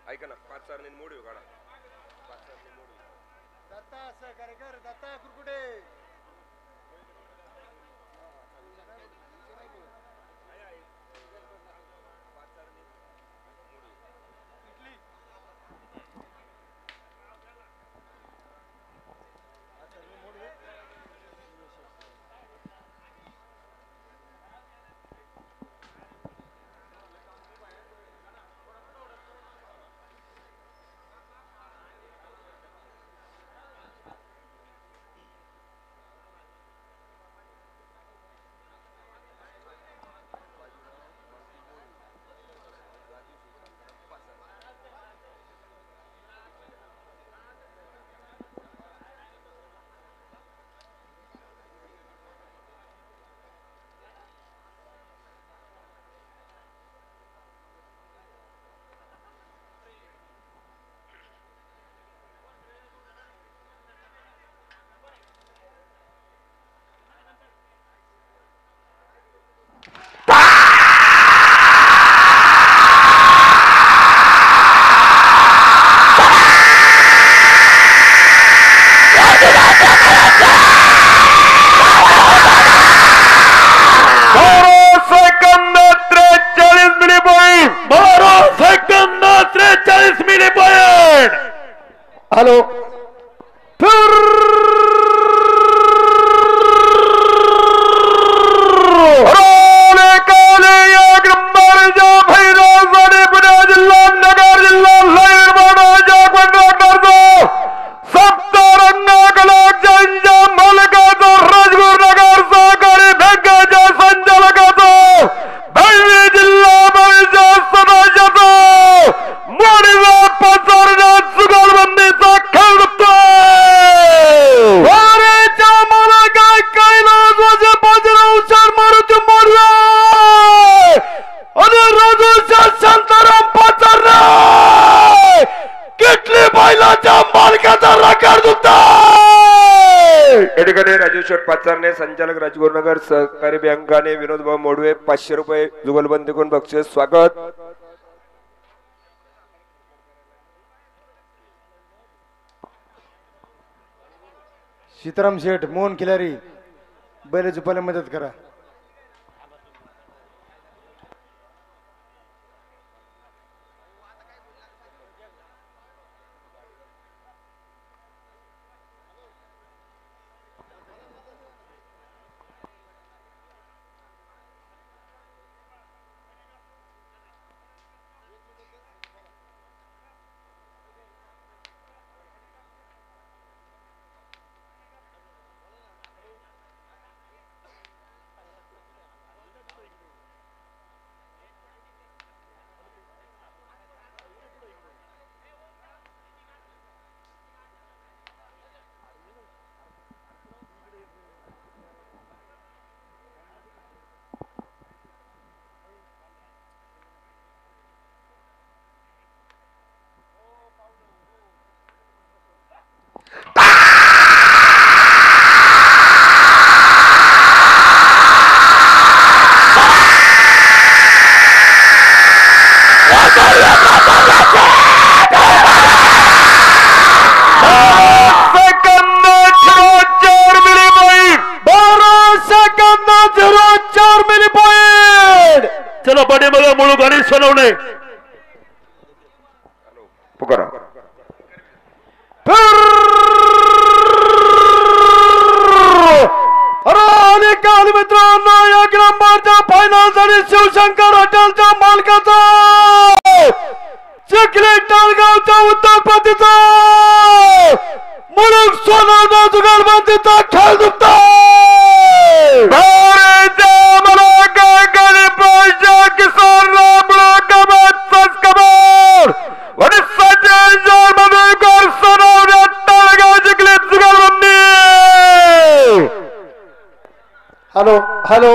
ऐका ना, 5 4 मोड येऊ गाडा. दत्ता सहकार्य कर, दत्ता कुरकुटे. हॅलो राजू शेठ पाचारने संचालक राजगुरुनगर सहकारी बँकाने विनोदभाऊ मोडवे 500 रुपये जुगलबंदी करून बक्षीस स्वागत. सीताराम शेठ मोहन खिलारी बैल झुपायला मदत करा. चला पाठी बघा मुळू गाडी सोडवणे पुकारा. काल मित्रांनो या ग्रामबारच्या फायनल साठी शिवशंकर हॉटेलच्या मालकाचा चिखली टाळगावच्या उद्योगपतीचा म्हणून सोनवणे जुगलबंदीचा खेळ दुखतो. हॅलो हॅलो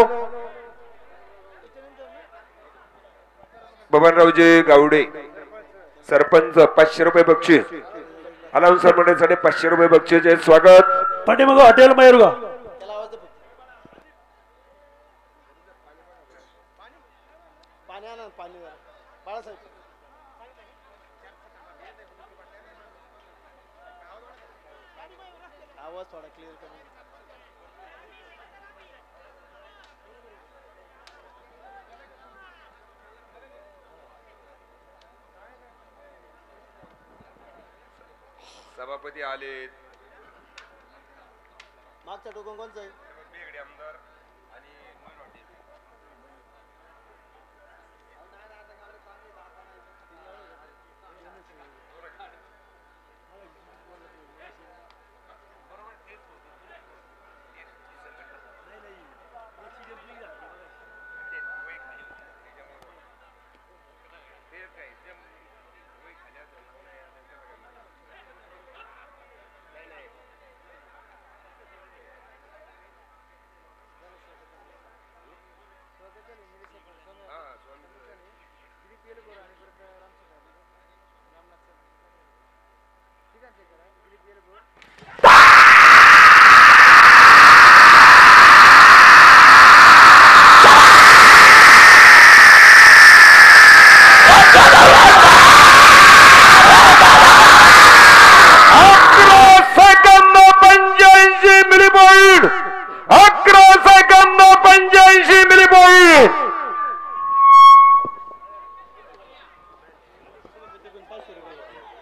बबनरावजी गावडे सरपंच 500 रुपये बक्षीस. अनाउन्सर मंडळीसाठी 500 रुपये बक्षीस स्वागत. पाठी मग हॉटेल मयूरगा सभापती आले. मागचा टोकन कोणचा आहे? बेगडे आमदार आणि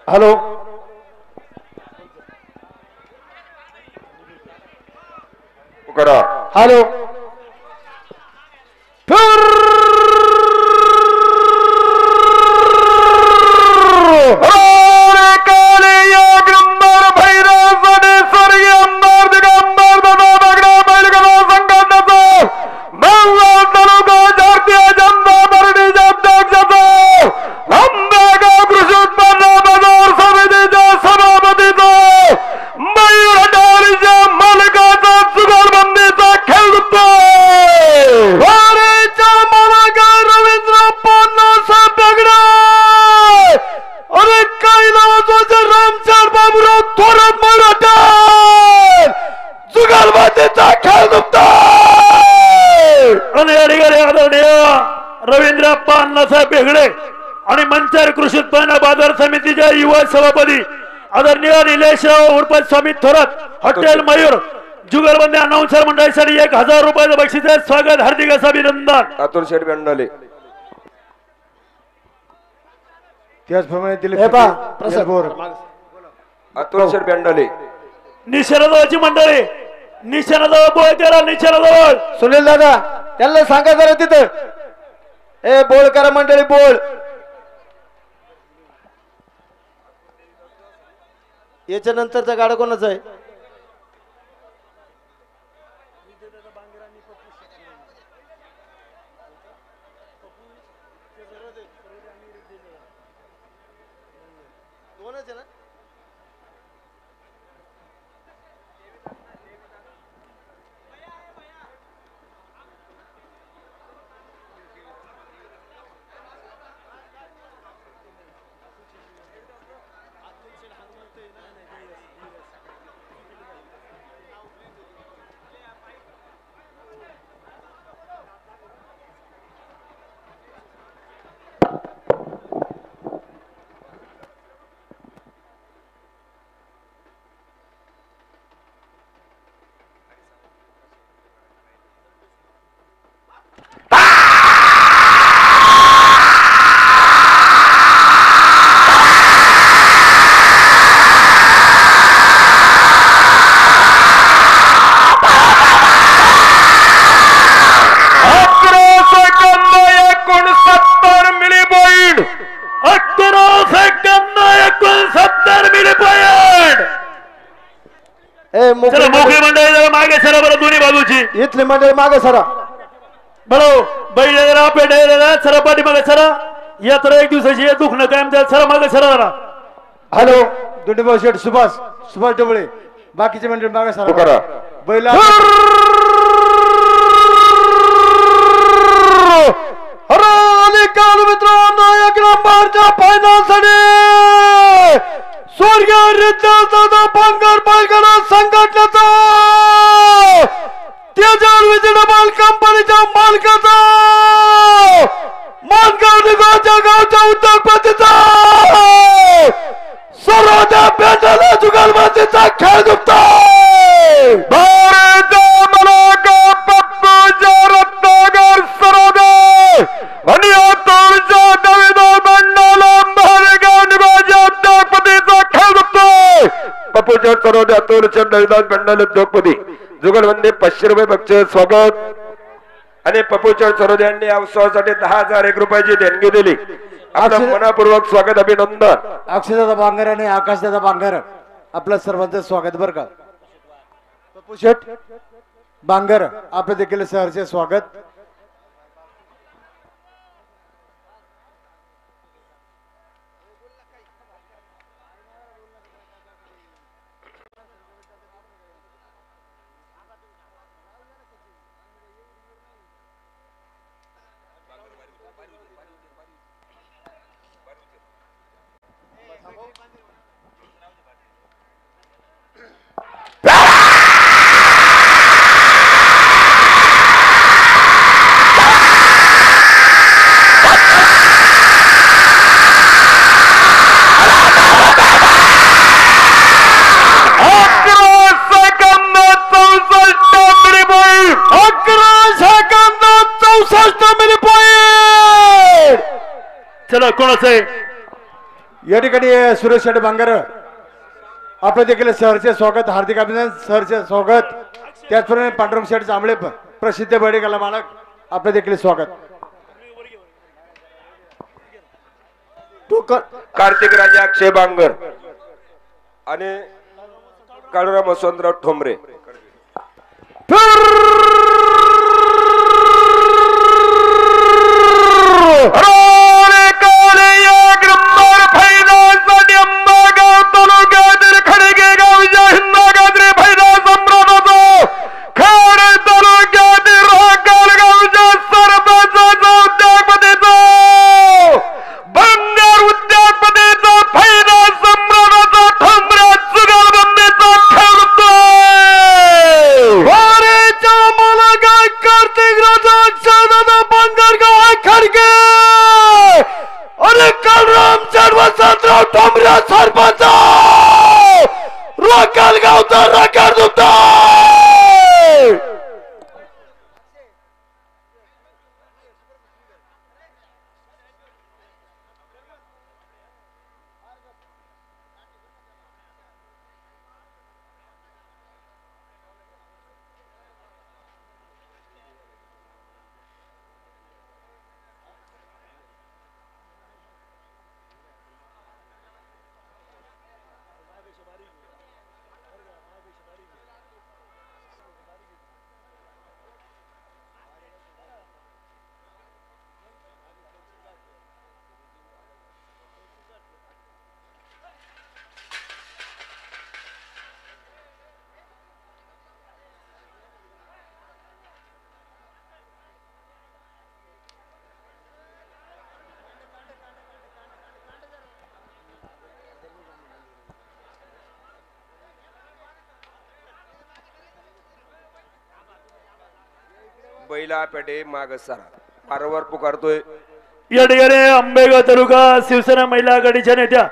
हॅलो करा. हॅलो रवींद्रप्पा अण्णासाहेब बेगडे आणि मंचर कृषी उत्पन्न बाजार समितीच्या युवा सभापती आदरणीय निलेशराव उर्फ स्वामी थोरात हॉटेल मयूर जुगलबंदी अनाउन्सर मंडळासाठी 1000 रुपयाचं बक्षीस आहे. स्वागत हार्दिक असं अभिनंदन. अतुल शेठ बेंडाले त्याचप्रमाणे अतुल शेठ बेंडाले निशाणाजवळची मंडळी निशाणाजवळ बोळ करा. निशाणाजवळ सुनील दादा त्यांना सांगा जरा तिथं ए बोल करा मंडळी बोल. याच्या नंतरचा गाडा कोणाचा आहे? इथली मंडळी मागे सरा. बरो बैल पेट सरा पाठी मागे सरा. यात्रा एक दिवसाची दुखणं कायम सरा मागे सरा जरा. हॅलो दुंडीभाऊ शेठ सुभाष डबळे बाकीचे मंडळी मागे सरा. बैला मित्रांनो 1 नंबरच्या फायनलसाठी स्वर्गीय पंगर बैलगाडा संघटनेचा तेजल विजयडबल कंपनीच्या मालकाचा मानगाव निघाच्या गावच्या उद्योगपतीचा सर्वोदय बेंडाला जुगलबंदीचा खेळ दुखतोय. भारत मलाका पप्पूच्या रत्नागर सर्वोदय आणि आतूरच्या दविदार बेंडाला मानगाव निघाच्या उद्योगपतीचा खेळ दुखतोय. पप्पूच्या सर्वोदय आतूरच्या दविदार बेंडाला उद्योगपती जुगलबंदी 500 रुपये बक्षीस स्वागत. आणि पप्पूचरण सरोदे यांनी या उत्सवासाठी 10,001 रुपयाची देणगी दिली. आपलं मनापूर्वक स्वागत अभिनंदन. अक्षयदादा बांगर आणि आकाशदादा बांगर आपलं सर्वांचं स्वागत बरं का. पप्पू शेठ बांगर आपलं देखील सहर्ष स्वागत. चला कोणाचं आहे या ठिकाणी सुरेश शेठ बांगर आपलं देखील सहर्ष स्वागत. हार्दिक अभिनंदन. सहर्ष स्वागत. त्याचप्रमाणे पांडुरंग शेठ जांभळे प्रसिद्ध बैलगाडा कला मालक आपलं देखील स्वागत. कार्तिक राजा अक्षय बांगर आणि काळूराम वसंतराव ठोंबरे. सरपंच रकाल गावचा रकार होता. बैला पेटे माग सरा वारंवार पुकारतोय. या ठिकाणी आंबेगाव तालुका शिवसेना महिला आघाडीच्या नेत्या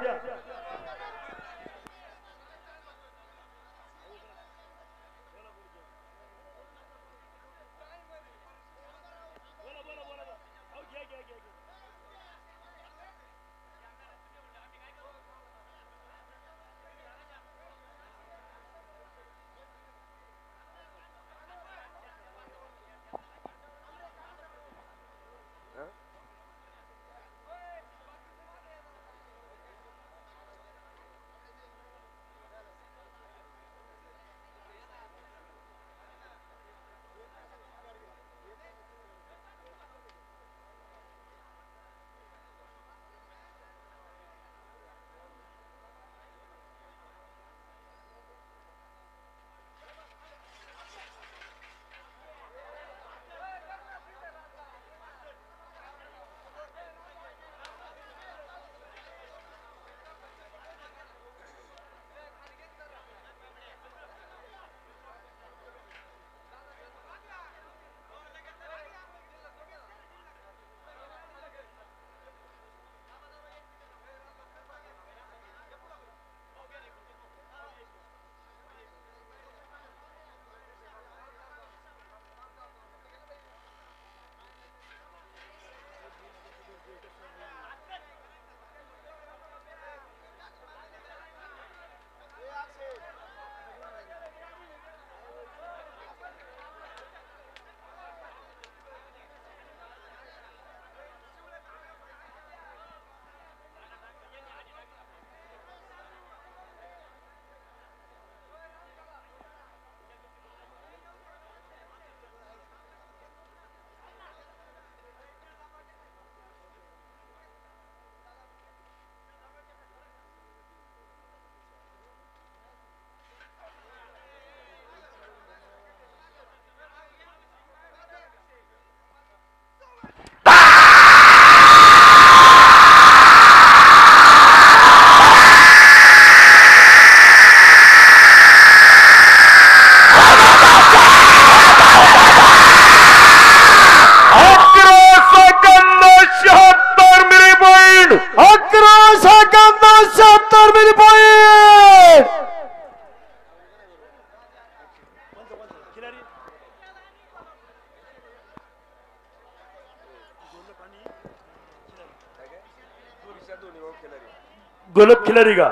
गोलब खिलारी का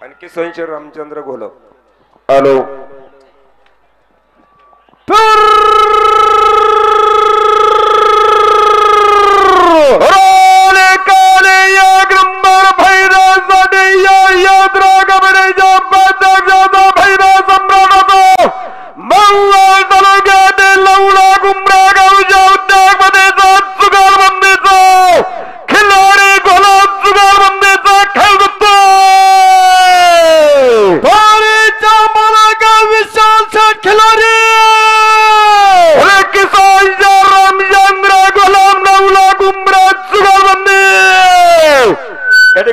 आणखी स्वयंशर रामचंद्र गोलब. हॅलो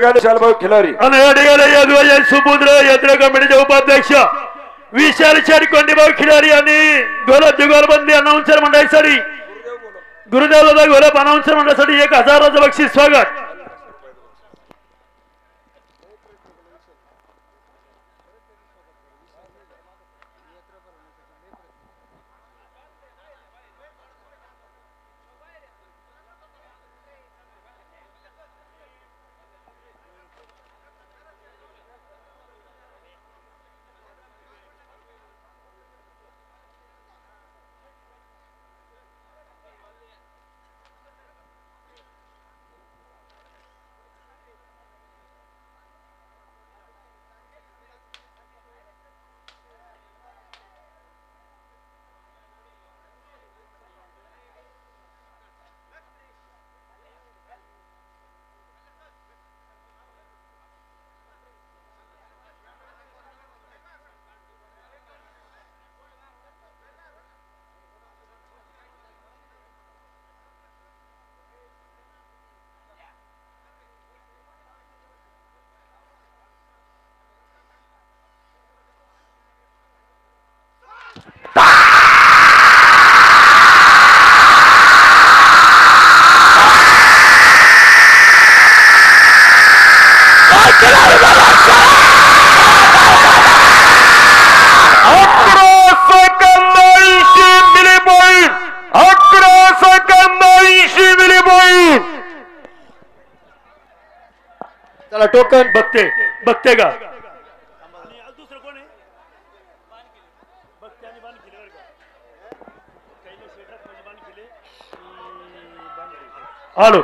ठिकाणी विशालभाऊ खिलारी आणि या ठिकाणी यज्ञ सुपुत्र यात्रा कमिटीचे उपाध्यक्ष विशाल शेठ कोंडीभाऊ खिलारी आणि गोलप जुगलबंदी अनाउन्सर मंडळासाठी गुरुदेव दादा गोलप अनाउन्सर मंडळासाठी 1000 बक्षीस स्वागत. चला टोकन बघते का दुसरं कोण आहे बघते आणि बाण केले बरं का काही शेतात म्हणजे बाण केले हॅलो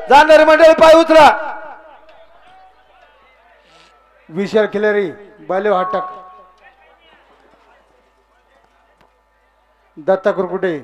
जाणारे मंडळी पाय उचला. विशाल खिलारी बालेव हाटक दत्ता कुरकुटे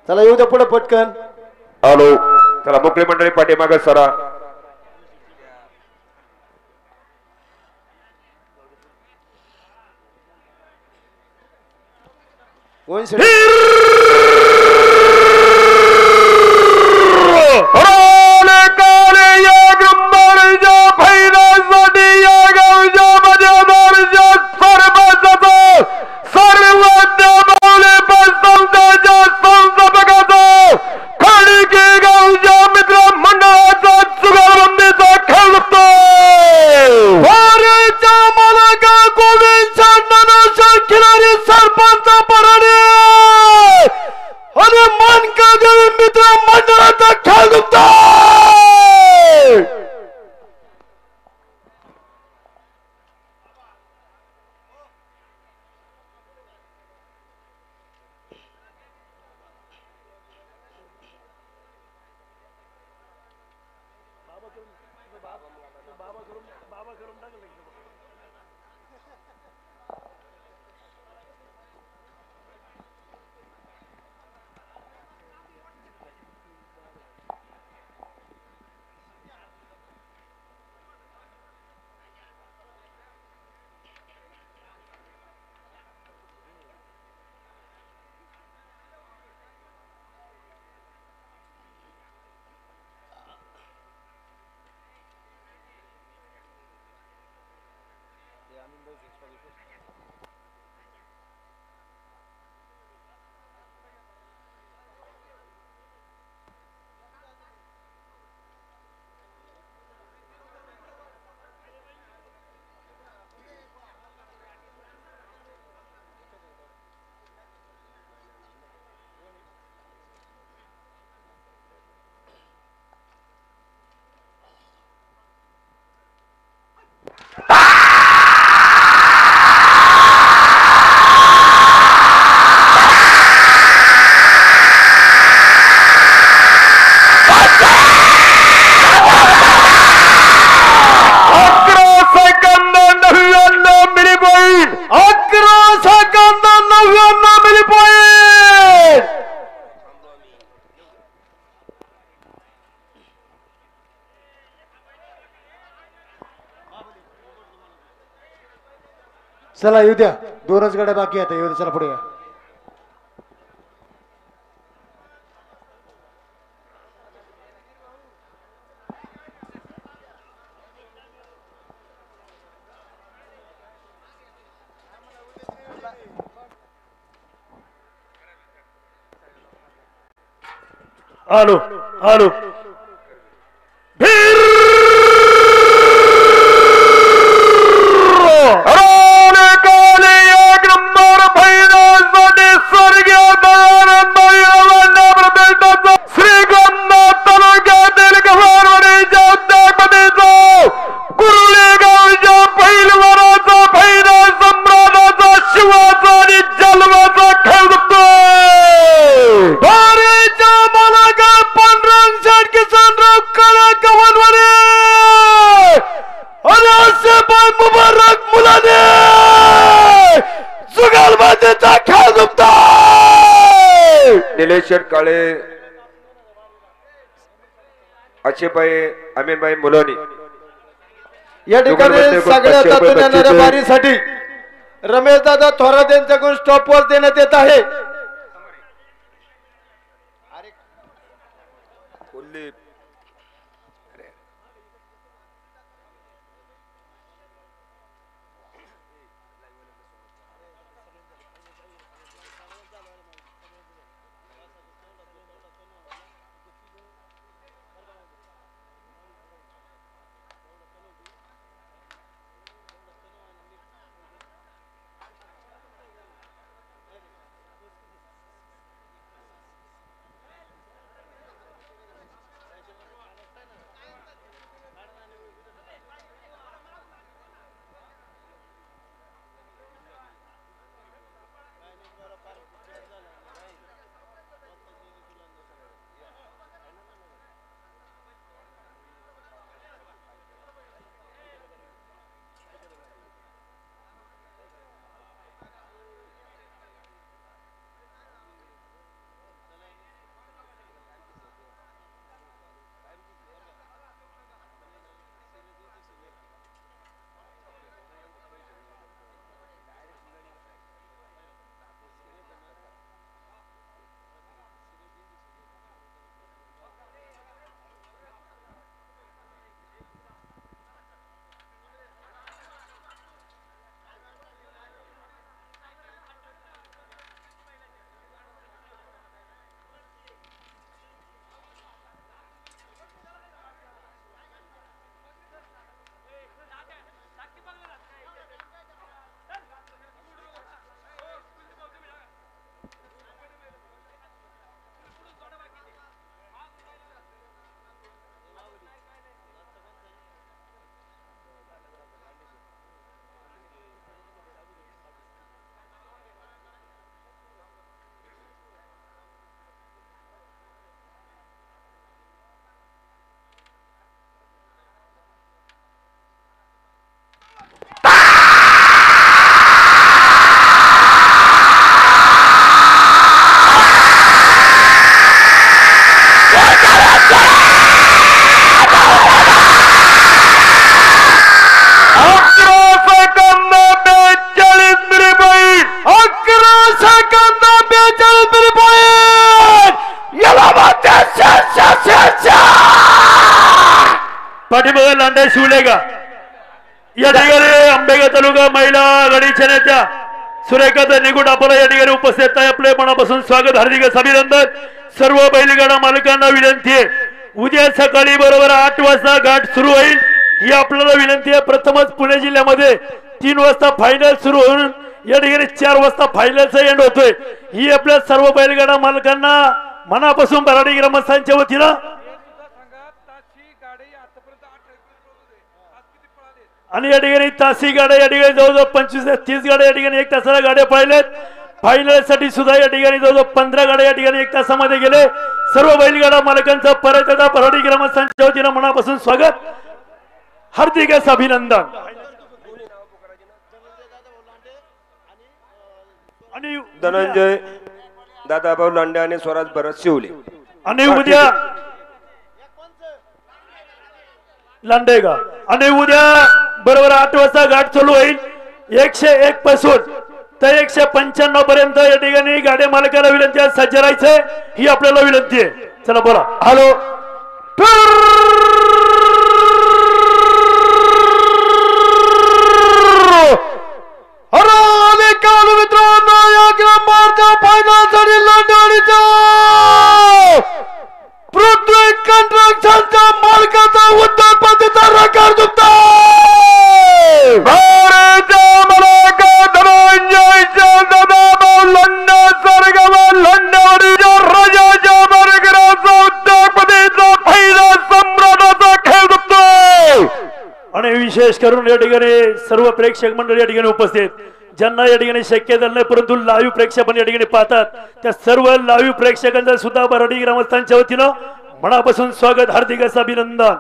चला येऊ द्या पुढे पटकन. हॅलो चला मोकळी मंडळी पाठीमागे सरा. कोण चला येऊ द्या, 2च गाड्या बाकी आहेत, येऊ द्या, चला पुढे या. आलो आलो निलेश शेठ काळे, अक्षयभाई, अमीनभाई मुलानी या ठिकाणी सगळ्यात आतून येणाऱ्या बारीसाठी रमेश दादा थोरात यांच्याकडून स्टॉप वॉच देण्यात येत आहे. पाठीमागे लांडे शिवलेगा या ठिकाणी आंबेगाव तालुका महिला आघाडीच्या नेत्या सुरेखा निगुड आपला या ठिकाणी उपस्थित आहे. आपले मनापासून स्वागत, हार्दिक अभिनंदन. सर्व बैलगाडा मालकांना विनंती आहे, उद्या सकाळी बरोबर 8 वाजता घाट सुरू होईल. ही आपल्याला विनंती आहे. प्रथमच पुणे जिल्ह्यामध्ये 3 वाजता फायनल सुरू होऊन या ठिकाणी 4 वाजता फायनलचा एंड होतोय. ही आपल्या सर्व बैलगाडा मालकांना मनापासून बराडी ग्रामस्थांच्या वतीनं आणि या ठिकाणी तासी गाड्या या ठिकाणी जवळजवळ 25 ते 30 गाड्या या ठिकाणी 1 तासाला गाड्या पाहिल्यात. फायनल साठी सुद्धा या ठिकाणी जवळजवळ 15 गाड्या या ठिकाणी 1 तासामध्ये गेले. सर्व बैलगाडा मालकांचं परत एकदा बराडी ग्रामस्थांच्या वतीनं मनापासून स्वागत, हार्दिक अभिनंदन. आणि धनंजय दादाभाऊ लांडे आणि स्वराज भरत शिवले आणि उद्या लांडेगा आणि उद्या बरोबर 8 वाजता घाट चालू होईल. 101 पासून तर 195 पर्यंत या ठिकाणी गाड्या मालकाला विनंती आहे सज्ज राहायचंय ही आपल्याला विनंती आहे. चला बोला. हॅलो काल मित्रांनो या क्रमांकाच्या फायनलसाठी लढवणीचा पृथ्वी कंस्ट्रक्शनच्या मालकाचा उद्योगपतीचा रेकॉर्ड दुखतो. आणि विशेष करून या ठिकाणी सर्व प्रेक्षक मंडळी या ठिकाणी उपस्थित ज्यांना या ठिकाणी शक्य झालं नाही परंतु लाईव्ह प्रेक्षक या ठिकाणी पाहतात त्या सर्व लाईव्ह प्रेक्षकांचं सुद्धा बरडी ग्रामस्थांच्या वतीनं मनापासून स्वागत हार्दिक असं अभिनंदन.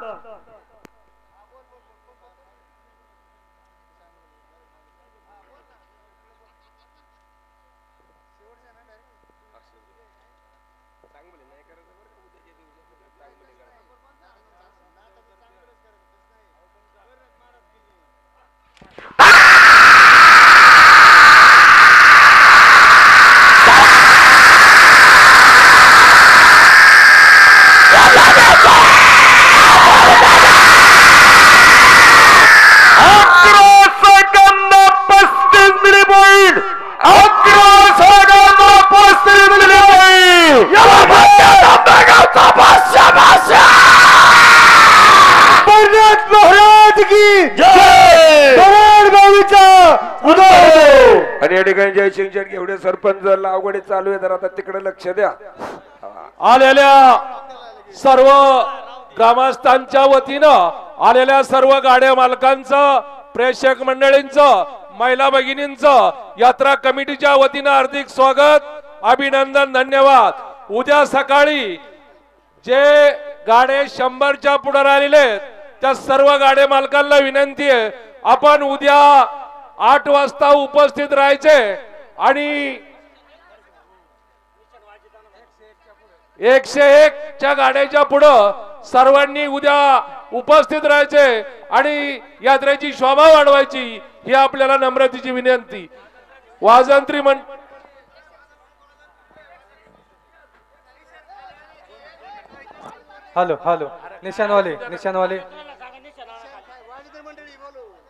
आणि या ठिकाणी जयसिंग एवढे सरपंच लावगडी चालू आहे तर आता तिकडे लक्ष द्या. आलेल्या सर्व ग्रामस्थांच्या वतीनं आलेल्या सर्व गाड्या मालकांचं प्रेक्षक मंडळींचं महिला भगिनींचं यात्रा कमिटीच्या वतीनं हार्दिक स्वागत अभिनंदन धन्यवाद. उद्या सकाळी जे गाडे 100च्या पुढे राहिलेले त्या सर्व गाड्या मालकांना विनंती आहे आपण उद्या 8 वाजता उपस्थित राहायचे आणि 101 च्या गाड्याच्या पुढं सर्वांनी उद्या उपस्थित राहायचे आणि यात्रेची शोभा वाढवायची ही आपल्याला नम्रतेची विनंती. वाजंत्री हॅलो हॅलो निशाणवाले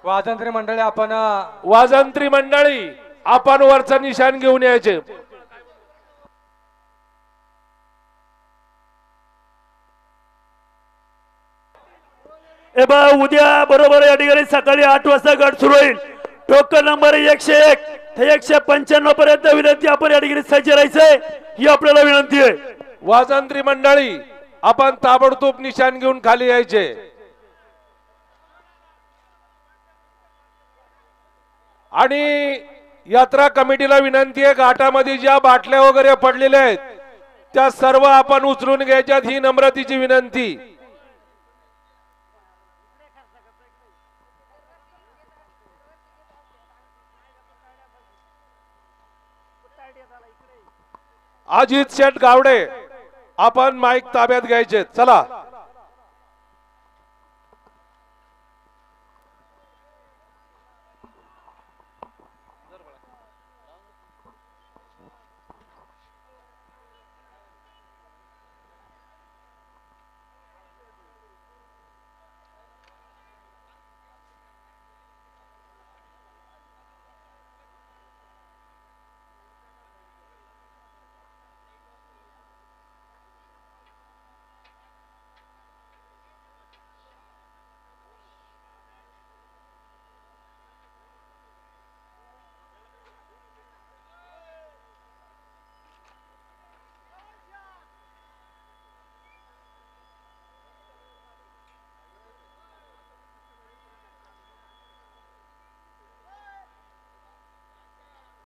वाजंत्री मंडळी आपण वाजंत्री मंडळी आपण वरचं निशाण घेऊन यायचे. ए बा उद्या बरोबर या ठिकाणी सकाळी 8 वाजता गट सुरू होईल. टोकन नंबर 101 ते 195 पर्यंत विनंती आपण या ठिकाणी सज्ज राहायचंय ही आपल्याला विनंती आहे. वाजंत्री मंडळी आपण ताबडतोब निशाण घेऊन खाली यायचे. आणि यात्रा कमिटीला विनंती आहे घाटामध्ये ज्या बाटल्या वगैरे पडलेल्या आहेत त्या सर्व आपण उचलून घ्यायच्यात ही नम्रतेची विनंती. अजित शेठ गावडे आपण माईक ताब्यात घ्यायचे. चला